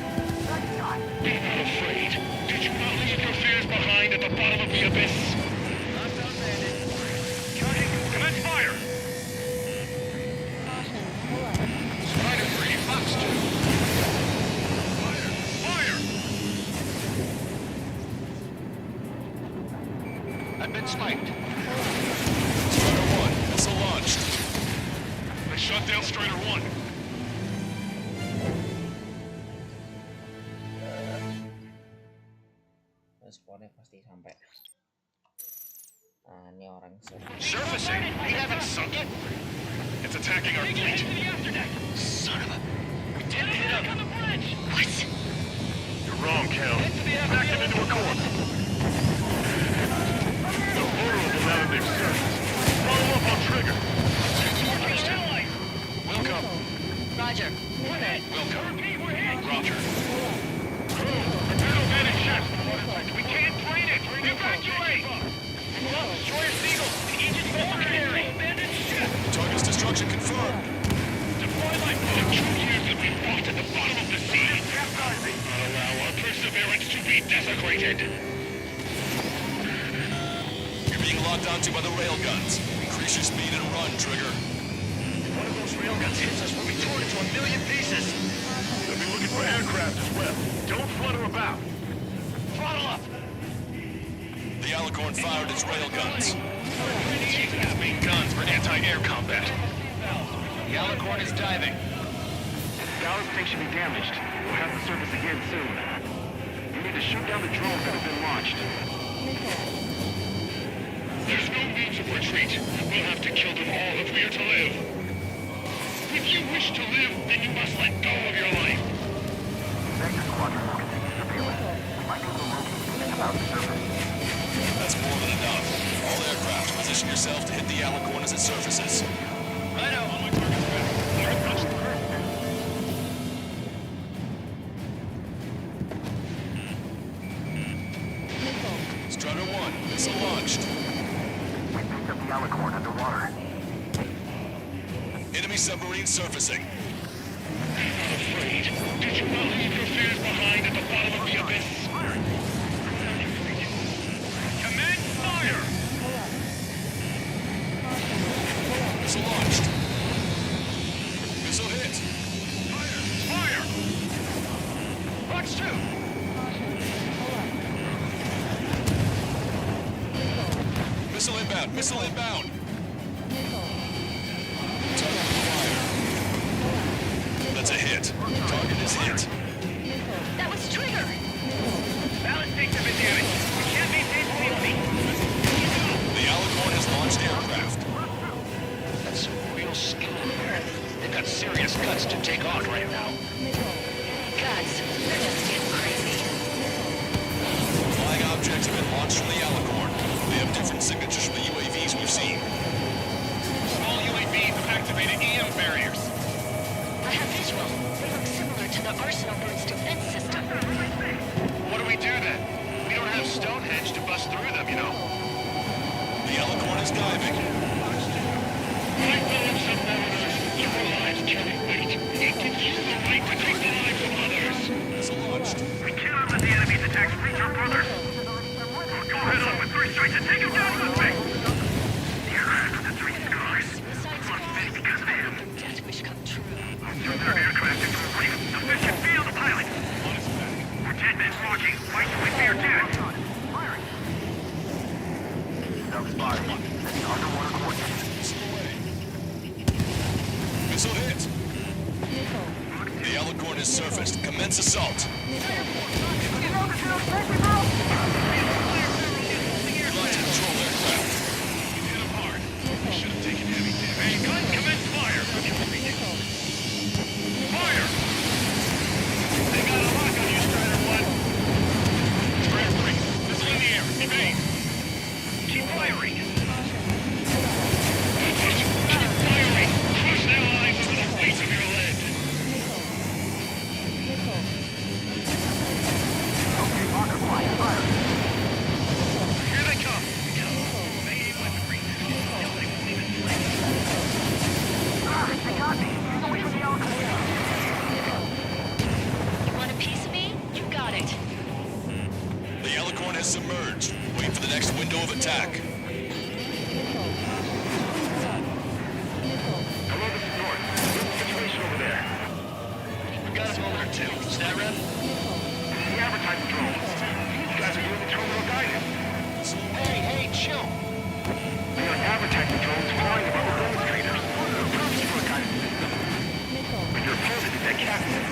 Be not afraid. Did you not leave your fears behind at the bottom of the abyss? Not done, Bandit. Charging. Commence fire. Strider 3, Fox 2. Fire. Fire. I've been spiked. Strider 1, missile launched. They shot down Strider 1. Responnya pasti sampai. Nah, ini orang Surfacing. We haven't sunk it. It's attacking our fleet. Son of a... We didn't hit him. What? You're wrong, Cal. Back them into a course. They're vulnerable now that they've surfaced. Follow up on trigger. Wilco. Roger. We're hit. Wilco. We're hit. Roger. Crew, prepare to abandon ship. We can't drain it. Evacuate. Destroyer Seagull. The engine's overcarry. Abandon ship. Target's destruction confirmed. Deploy like the 2 years that we fought at the bottom of the sea. Not allow our perseverance to be desecrated. You're being locked onto by the railguns. Increase your speed and run, Trigger. One of those railguns hits us, we'll be torn into a million pieces. We'll be looking for aircraft as well. Don't flutter about. Throttle up. The Alicorn fired its railguns. Using its main guns for anti-air combat. The Alicorn is diving. Scour station be damaged. We'll have to surface again soon. We need to shoot down the drones that have been launched. There's no means of retreat. We'll have to kill them all if we are to live. If you wish to live, then you must let go of your life. Vector squadron will continue surveillance. We might be able to locate something about the surface. That's more than enough. All aircraft, position yourself to hit the Alicorn as it surfaces. Righto. On my target's back. Aircraft's Strider 1, missile launched. We picked up the Alicorn underwater. Enemy submarine surfacing. Be not afraid. Did you not leave your fears behind at the bottom of the abyss? Commence fire! Missile launched. Missile hit. Fire! Fox 2! Missile inbound. Missile inbound. Target fire. That's a hit. Target is hit. That was Trigger. Balance tanks have been damaged. We can't maintain safety. The Alicorn has launched aircraft. That's some real skill on there. They've got serious guts to take on right now. Guts. They're just getting crazy. Flying objects have been launched from the Alicorn. They have different signatures from the UAVs we've seen. All UAVs have activated EM barriers. I have visual. They look similar to the Arsenal Bird's defense system. What do we do then? We don't have Stonehenge to bust through them, you know. The Alicorn is diving. My fellow submariners, your lives carry weight. It gives you the right Alicorn has surfaced. Commence assault. We lost control aircraft. You hit him hard. Should have taken heavy damage. Main gun, commence fire. Fire! They got a lock on you, Strider 1. Strider 3, missile in the air. Evade. Keep firing. Keep firing. Crush their lives over the face of your lead. Okay, Walker, quiet, fire. Here they come. Mayday weaponry. Nobody will even play. They got me. He's away from the Alicorn. You want a piece of me? You got it. The Alicorn has submerged. Wait for the next window of attack. Hello, this is North. What's the situation over there? We've got a moment or two. Stat rep? The advertising drones. These guys are doing the terminal guidance. Hey, chill. They are advertising drones flying above the gold traders. Perfect for a guidance system. But your opponent is at Captain.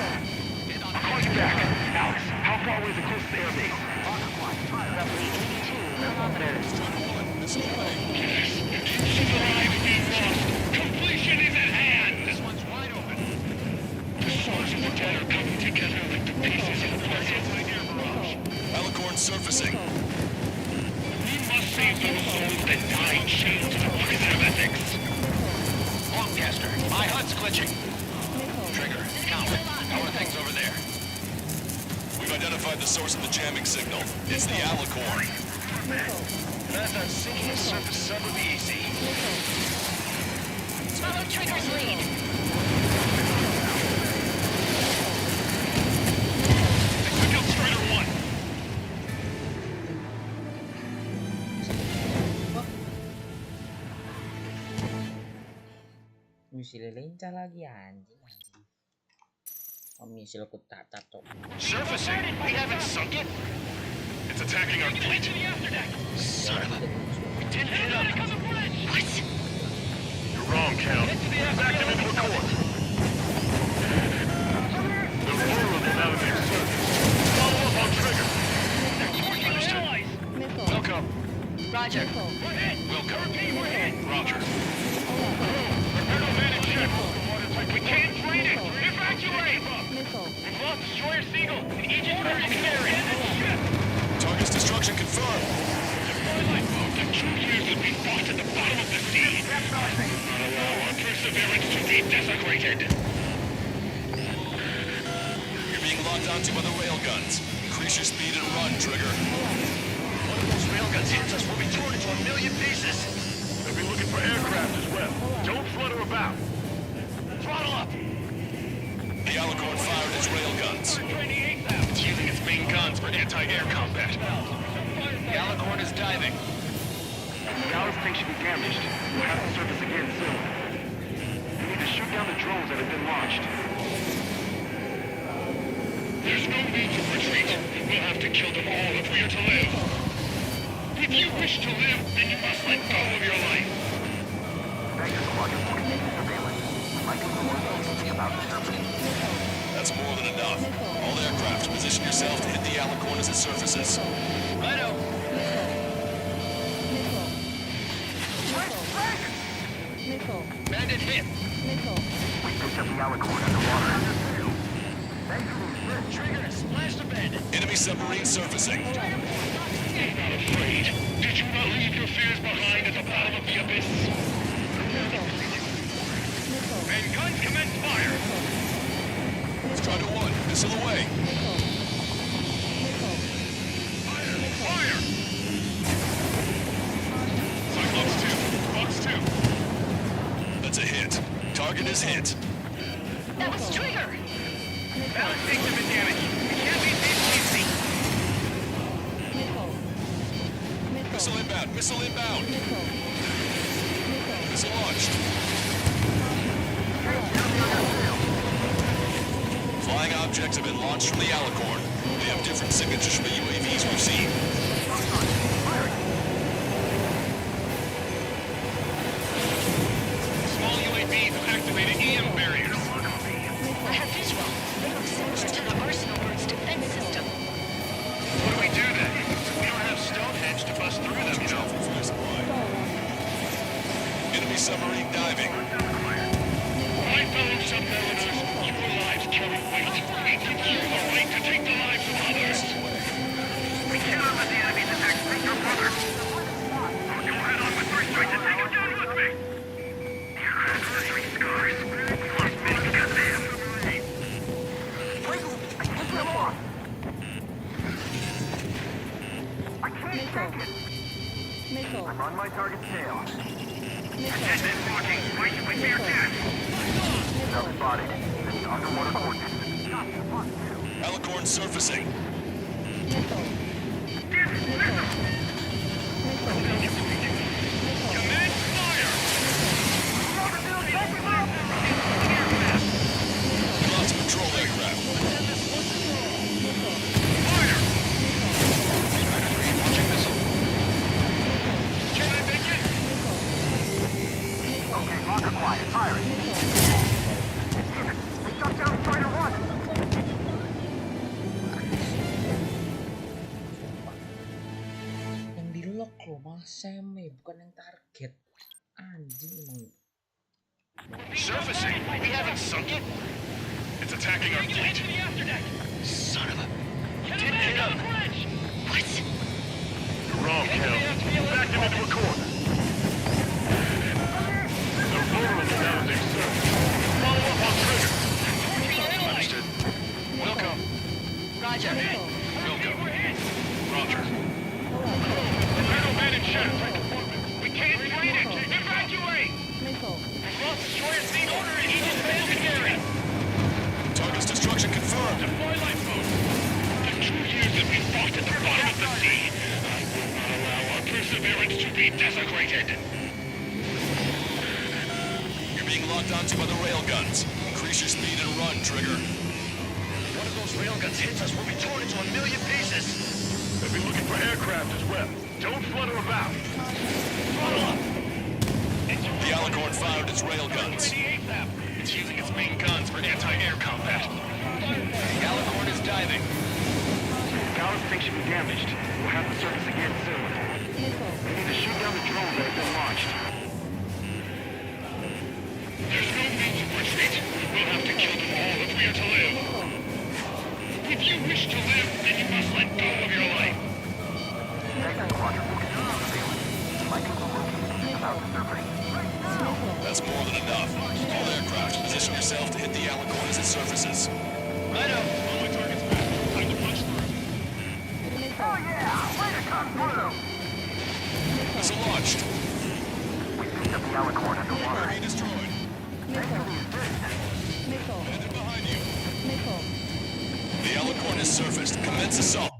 I'll call you back. Alex, how far away is the closest air base? Roughly 82 kilometers. She's alive, he's lost. Completion is at hand. This one's wide open. The stars of the dead are coming together like the pieces in a puzzle. Alicorn surfacing. We must save those souls that died chained to the prison of ethics. Longcaster, my HUD's glitching. Trigger, count. How are things over there? We've identified the source of the jamming signal. It's the Alicorn. Marathon sinking the surface sub would be easy. Follow Trigger's lead. We killed Strider 1. Misil lincah lagi anjing. Oh, misilku tak tato. Surfacing? We haven't sunk it? It's attacking our fleet. Son of a... We didn't hit up. What? You're wrong, Cal. Back them into a court. The world will now be surface. Follow up on Trigger. They're torching our allies. Welcome. Roger. We're hit. Welcome. Repeat, we're hit. Roger. Torpedo man in check. We can't drain it. Evacuate. We've lost Destroyer Seagull and Aegis Mercenary. Target's destruction confirmed. The truth is that we fought at the bottom of the sea. Not allow our perseverance to be desecrated. You're being locked onto by the railguns. Increase your speed and run, Trigger. One of those railguns hits us, we'll be torn into a million pieces. They'll be looking for aircraft as well. Don't flutter about. Throttle up. The Alicorn fired its railguns. It's using its main guns for anti-air combat. The Alicorn is diving. The Gallus thing should be damaged. We'll have to surface again soon. We need to shoot down the drones that have been launched. There's no need to retreat. We'll have to kill them all if we are to live. If you wish to live, then you must let go of your life. Thank you, Squadron. Surveillance. Might be more than about the surface. That's more than enough. All aircraft, position yourself to hit the Alicorn as it surfaces. Righto. Bandit hit. We picked up the Alicorn underwater. Trigger, splash the bandit. Enemy submarine surfacing. Be not afraid. Did you not leave your fears behind at the bottom of the abyss? Main guns commence fire. Strider 1, missile away. Fire! Cyclops 2, Fox 2. That's a hit. Target is hit. That was Trigger. Balance tanks have been damaged. We can't be safe easy. Missile inbound. Missile inbound. Missile launched. Flying objects have been launched from the Alicorn. They have different signatures from the UAVs we've seen. Small UAVs have activated EM barriers. I have visual. take the lives of others. We cannot let the enemy's attacks take your brother. I'll go head on with 3 strikes and take him down with me. The aircraft has 3 scars. We lost many because of him. I can't get lost. I can't take it. I'm on my target's tail. Pretend it's walking. Why should we fear death? Self-spotted. Underwater coordinates. Alicorn surfacing. Command fire! We lost a patrol aircraft. Fire! Launching missile. Can I make it? Okay, locker quiet. Fire it. We shot down Strider 1. Yang di lock loh, malah semi, bukan yang target. Anjing emang. Surfacing? We haven't sunk it? It's attacking our fleet. Son of a... Didn't hit up. What? You're wrong, Kel. Back them into a corner. The rotor is now being served. Follow up on trigger. Understood. Welcome. Roger. Welcome. Roger. Torpedo man in shadow. We can't fight it. Evacuate. Lost destroyer seat order in Aegis Bandit. Target's destruction confirmed. Deploy life mode. The 2 years that we fought at the bottom of the sea, I will not allow our perseverance to be desecrated. You're being locked onto by the railguns. Increase your speed and run, Trigger. One of those railguns hits us, we'll be torn into a million pieces. They'll be looking for aircraft as well. Don't flutter about. Follow up. The Alicorn fired its railguns. It's using its main guns for anti-air combat. The Alicorn is diving. Power station damaged. We'll have to surface again soon. We need to shoot down the drone that has been launched. There's no means of retreat. We'll have to kill them all if we are to live. If you wish to live, then you must let go of your life. That's more than enough. All aircraft, position yourself to hit the Alicorn as it surfaces. Right up. All my targets back. Time to punch through. Oh yeah! Way to come through! Missile launched. We picked up the Alicorn underwater. Enemy destroyed. Headed behind you. The Alicorn has surfaced. Commence assault.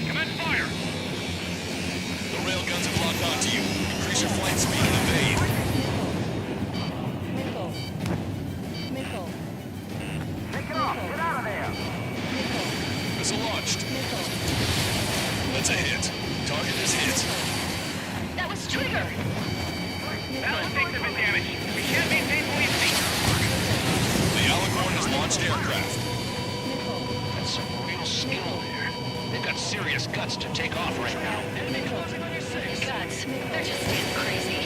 Commence fire! The railguns have locked onto you. Increase your flight speed and evade. Take it off! Get out of there! Missile launched. That's a hit. Target is hit. That was Trigger. Battle stakes have been damaged. We can't maintain police. The Alicorn has launched aircraft. That's some real skill there. They've got serious guts to take off right now. Enemy closing on your 6. Guts. They're just damn crazy.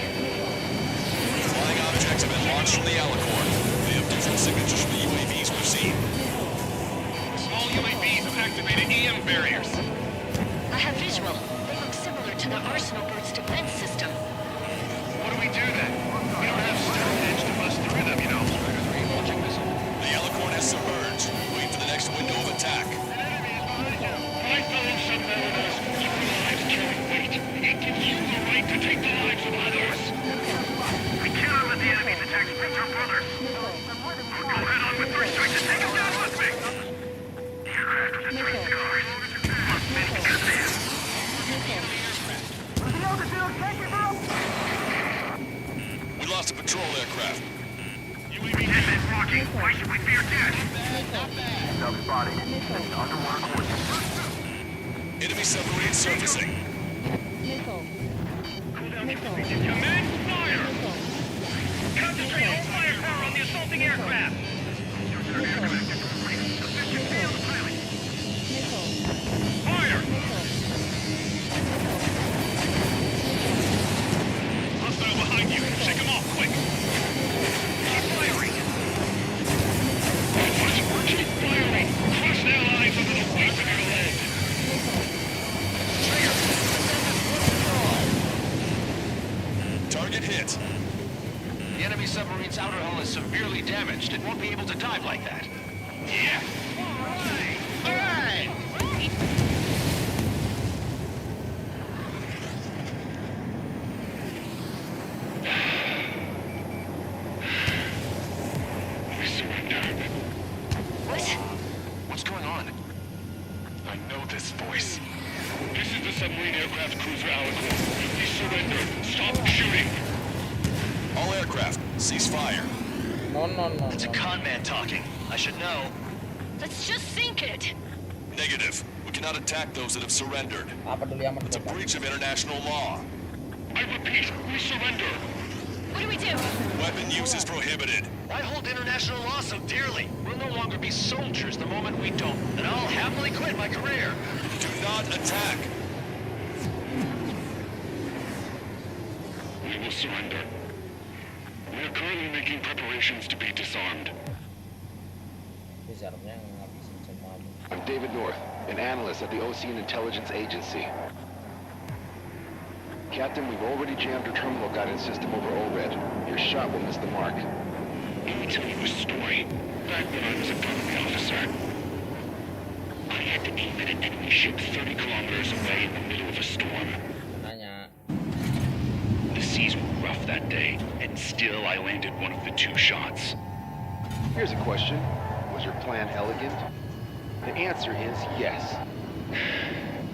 Flying objects have been launched from the Alicorn. They have different signatures from the UAVs we've seen. Small UAVs have activated EM barriers. I have visual. They look similar to the Arsenal Bird's defense system. What do we do then? We don't have Stonehenge to bust through them, you know. Launching missile. The Alicorn has submerged. Wait for the next window of attack. My fellow submariners, your lives carry weight. It gives you the right to take the lives of others. We cannot let the enemy's attacks reach our brothers. We'll go head on with 3 strikes and take him down with me. The aircraft with the 3 scars. Lost many because of him. The altitude, take it up! We lost a patrol aircraft. UAV is rocking. Why should we fear death? Self-spotted. Underwater coordinates. Enemy submarine surfacing. Command fire! Concentrate all firepower on the assaulting aircraft! Fire! it. The enemy submarine's outer hull is severely damaged. It won't be able to dive like that. Yeah. All right. We surrendered. What? What's going on? I know this voice. This is the submarine aircraft cruiser Alicorn. We surrendered. Stop shooting. All aircraft, cease fire. No. It's a con man talking. I should know. Let's just sink it. Negative. We cannot attack those that have surrendered. Apa dulu yang It's a breach of international law. I repeat, we surrender. What do we do? Weapon use is prohibited. Why hold international law so dearly? We'll no longer be soldiers the moment we don't, and I'll happily quit my career. Do not attack. We will surrender. We are currently making preparations to be disarmed. Disarmnya ngabisin semua. I'm David North, an analyst at the Ocean Intelligence Agency. Captain, we've already jammed our terminal guidance system over ORED. Your shot will miss the mark. Let me tell you a story. Back when I was a gunnery officer, I had to aim at an enemy ship 30 kilometers away in the middle of a storm. Nanya. The seas were rough that day, and still I landed one of the 2 shots. Here's a question. Was your plan elegant? The answer is yes.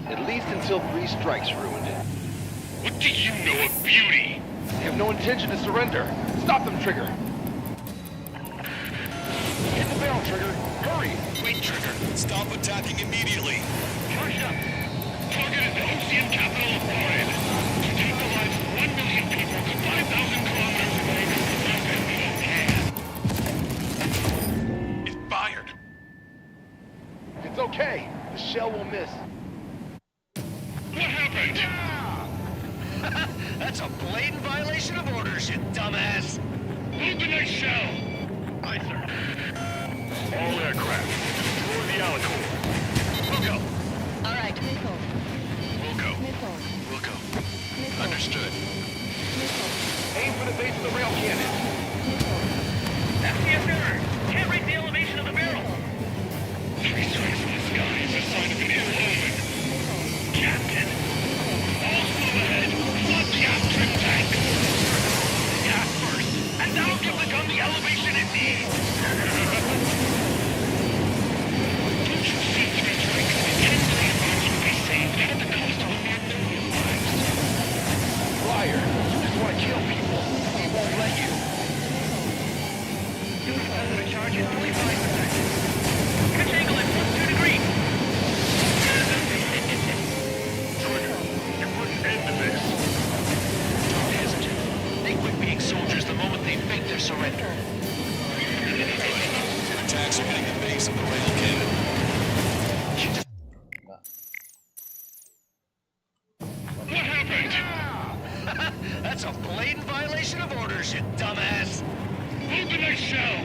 At least until 3 strikes ruined it. What do you know of beauty? They have no intention to surrender. Stop them, Trigger. Hit the barrel, Trigger. Hurry. Wait, Trigger. Stop attacking immediately. Charge up. Target is the Ocean capital of Florida. To take the lives of 1 million people 5,000 kilometers away from the mountain we can. It fired. It's okay. The shell will miss. What happened? That's a blatant violation of orders, you dumbass. Load the next shell. Aye, sir. All aircraft, destroy the Alicorn. We'll go. All right. We'll go. We'll go. Understood. Aim for the base of the rail cannon. That's the error. Can't rate the elevation of the barrel. 3 strikes in the sky is a sign of an ill omen. Captain, all slow ahead. Flood the aft trim tank. Gas first, and that'll give the gun the elevation it needs. Don't you see 3 strikes? 10 million lives would be saved at the cost of 1 million lives. Liar. You just want to kill people. He won't let you. Human positive charge is 25%. Pitch angle at +2 degrees. Trigger, you put an end to this. Don't hesitate. They quit being soldiers the moment they fake their surrender. Attacks are hitting the base of the rail cannon. What happened? That's a blatant violation of orders, you dumbass. Load the next shell.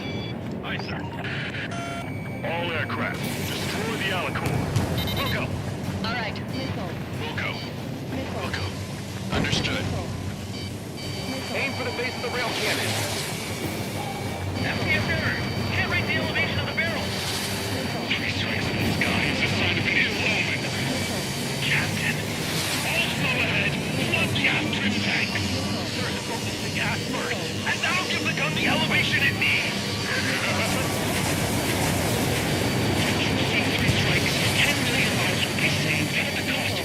Aye, sir. All aircraft, destroy the Alicorn. We'll go. All right. We'll go. We'll go. Understood. Aim for the base of the rail cannon. That's the error. Can't rate the elevation of the barrel. 3 strikes in the sky is a sign of an ill omen. Captain, all slow ahead. Flood the aft trim tank. First, focus the gas first, and that'll give the gun the elevation it needs. Don't you see 3 strikes? 10 million lives would be saved at the cost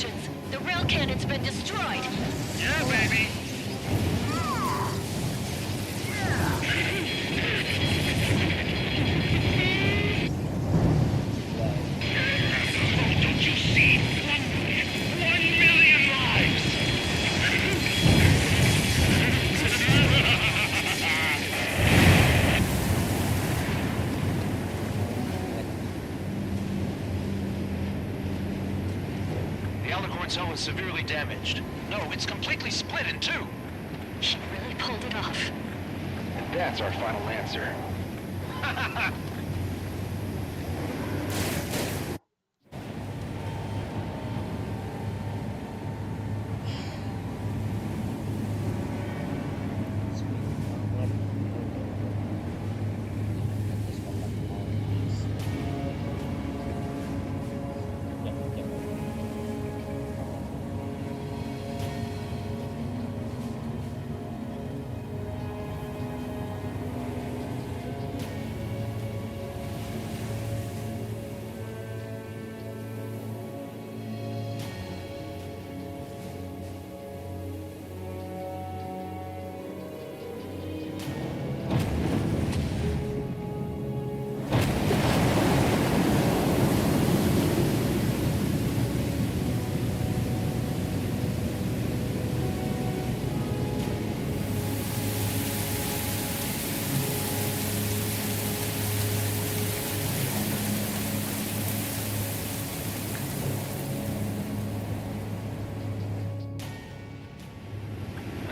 instructions. The rail cannon's been destroyed. Yeah, baby. Don't you see? 1,000,000 lives. The Alicorn's hull is severely damaged. No, it's completely split in two. He really pulled it off. And that's our final answer.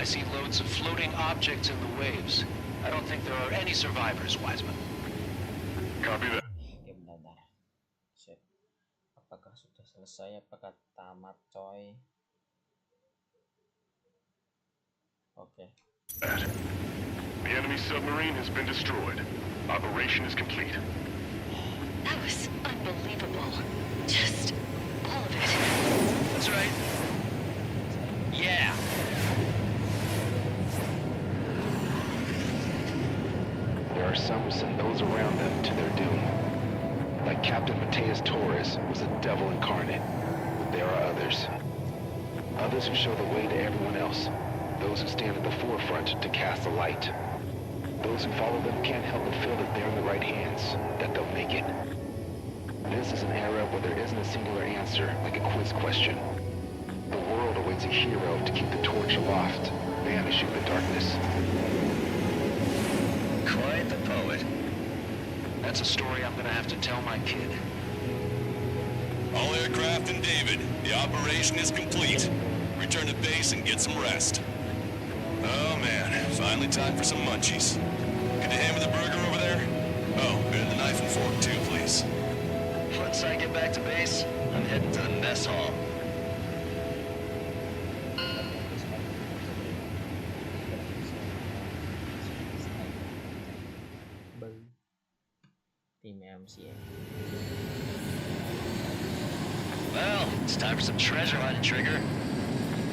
I see loads of floating objects in the waves. I don't think there are any survivors, Wiseman. Copy that. Oke, bentar. Sip. Apakah sudah selesai? Apakah tamat, coy? Oke. The enemy submarine has been destroyed. Operation is complete. That was unbelievable. Just all of it. That's right. Yeah. There are some who send those around them to their doom. Like Captain Mateus Torres was a devil incarnate. But there are others. Others who show the way to everyone else. Those who stand at the forefront to cast the light. Those who follow them can't help but feel that they're in the right hands, that they'll make it. This is an era where there isn't a singular answer, like a quiz question. The world awaits a hero to keep the torch aloft, banishing the darkness. Quite the poet. That's a story I'm gonna have to tell my kid. All aircraft and David, the operation is complete. Return to base and get some rest. Oh man, finally time for some munchies. Can you hand me the burger over there? Oh, and the knife and fork too, please. Once I get back to base, I'm heading to the mess hall. Tim MCA. Well, it's time for some treasure hunting, Trigger.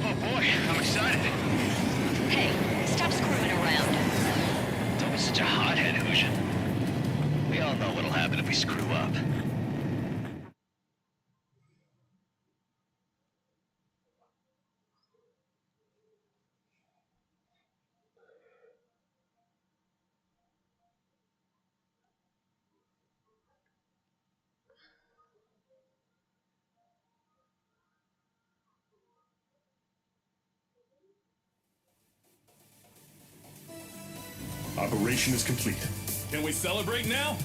Oh boy, I'm excited. Hey, stop screwing around. Don't be such a hothead, Hushin. We all know what'll happen if we screw up. Operation is complete. Can we celebrate now?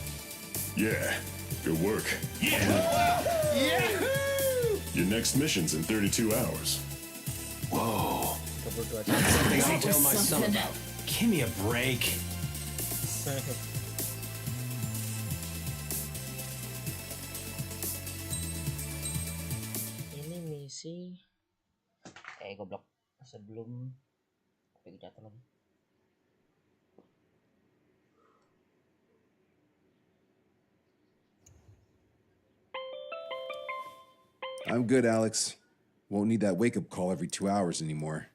Yeah, good work. Yeah! Yahoo! Your next mission's in 32 hours. Whoa. That's something I'll tell my son about. Give me a break. Ini misi goblok sebelum tapi jatuh lagi. I'm good, Alex. Won't need that wake-up call every 2 hours anymore.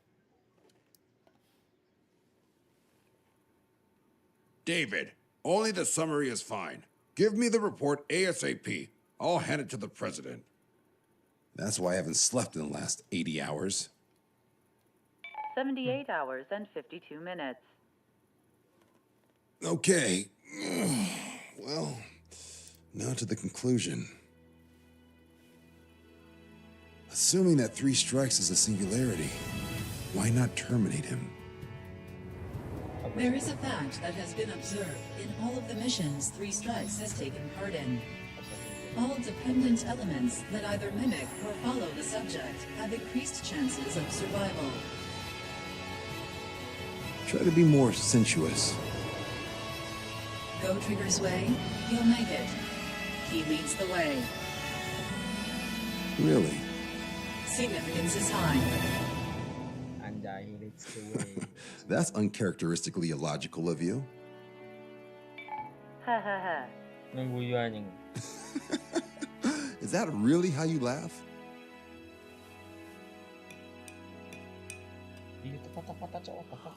David, only the summary is fine. Give me the report ASAP. I'll hand it to the president. That's why I haven't slept in the last 80 hours. 78 hours and 52 minutes. Okay. Well, now to the conclusion. Assuming that 3 strikes is a singularity, why not terminate him? There is a fact that has been observed in all of the missions 3 Strikes has taken part in. All dependent elements that either mimic or follow the subject have increased chances of survival. Try to be more sensuous. Go Trigger's way, you'll make it. He leads the way. Really? Significance is high. Anjay, he leads the way. That's uncharacteristically illogical of you. Ha ha ha. Nungguyu anjing. Is that really how you laugh? Di YouTube patah-patah cowok apa?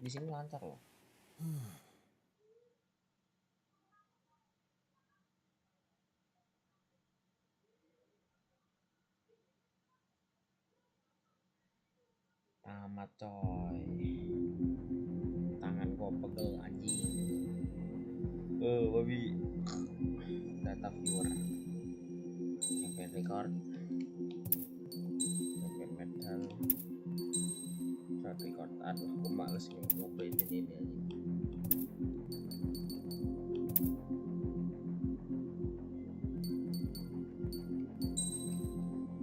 Di sini lancar loh. Tamat coy. Tangan gua pegel anjing. Babi. Data viewer. Campaign record. Campaign metal. Short record. Aduh, gua males ngobrolin ini aja.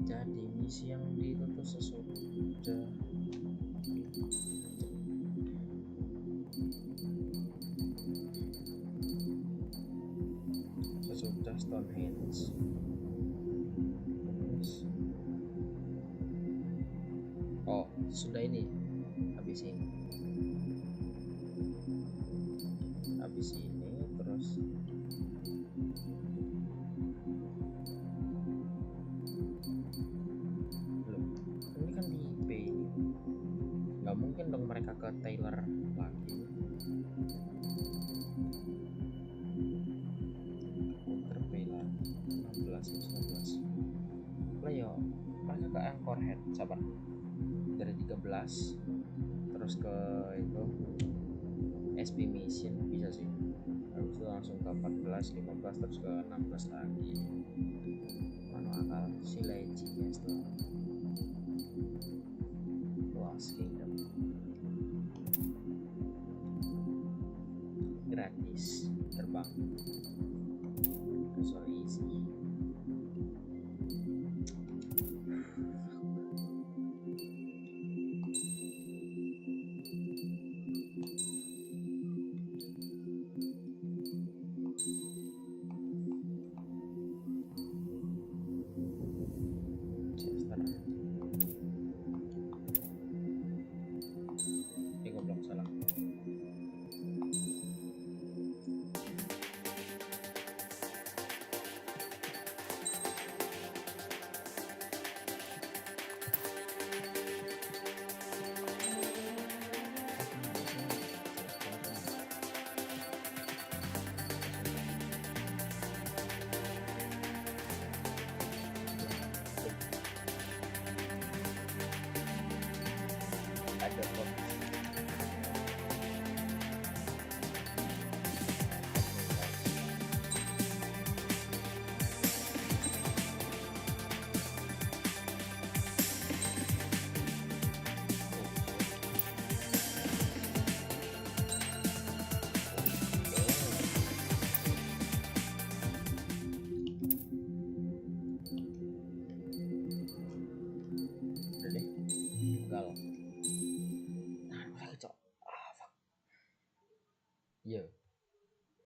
Jadi misi yang ditutup sesudah Stonehenge. Oh, sudah ini. Habis ini terus belum. Ini kan di IP ini. Nggak mungkin dong mereka ke Taylor lagi. Lah yo, mereka ke Anchorhead, sabar. Dari 13 terus ke itu SP Mission bisa sih. Habis itu langsung ke 14, 15 terus ke 16 lagi. Mana akal si Leci guys tuh. Lost Kingdom. Gratis terbang. So easy. Yo.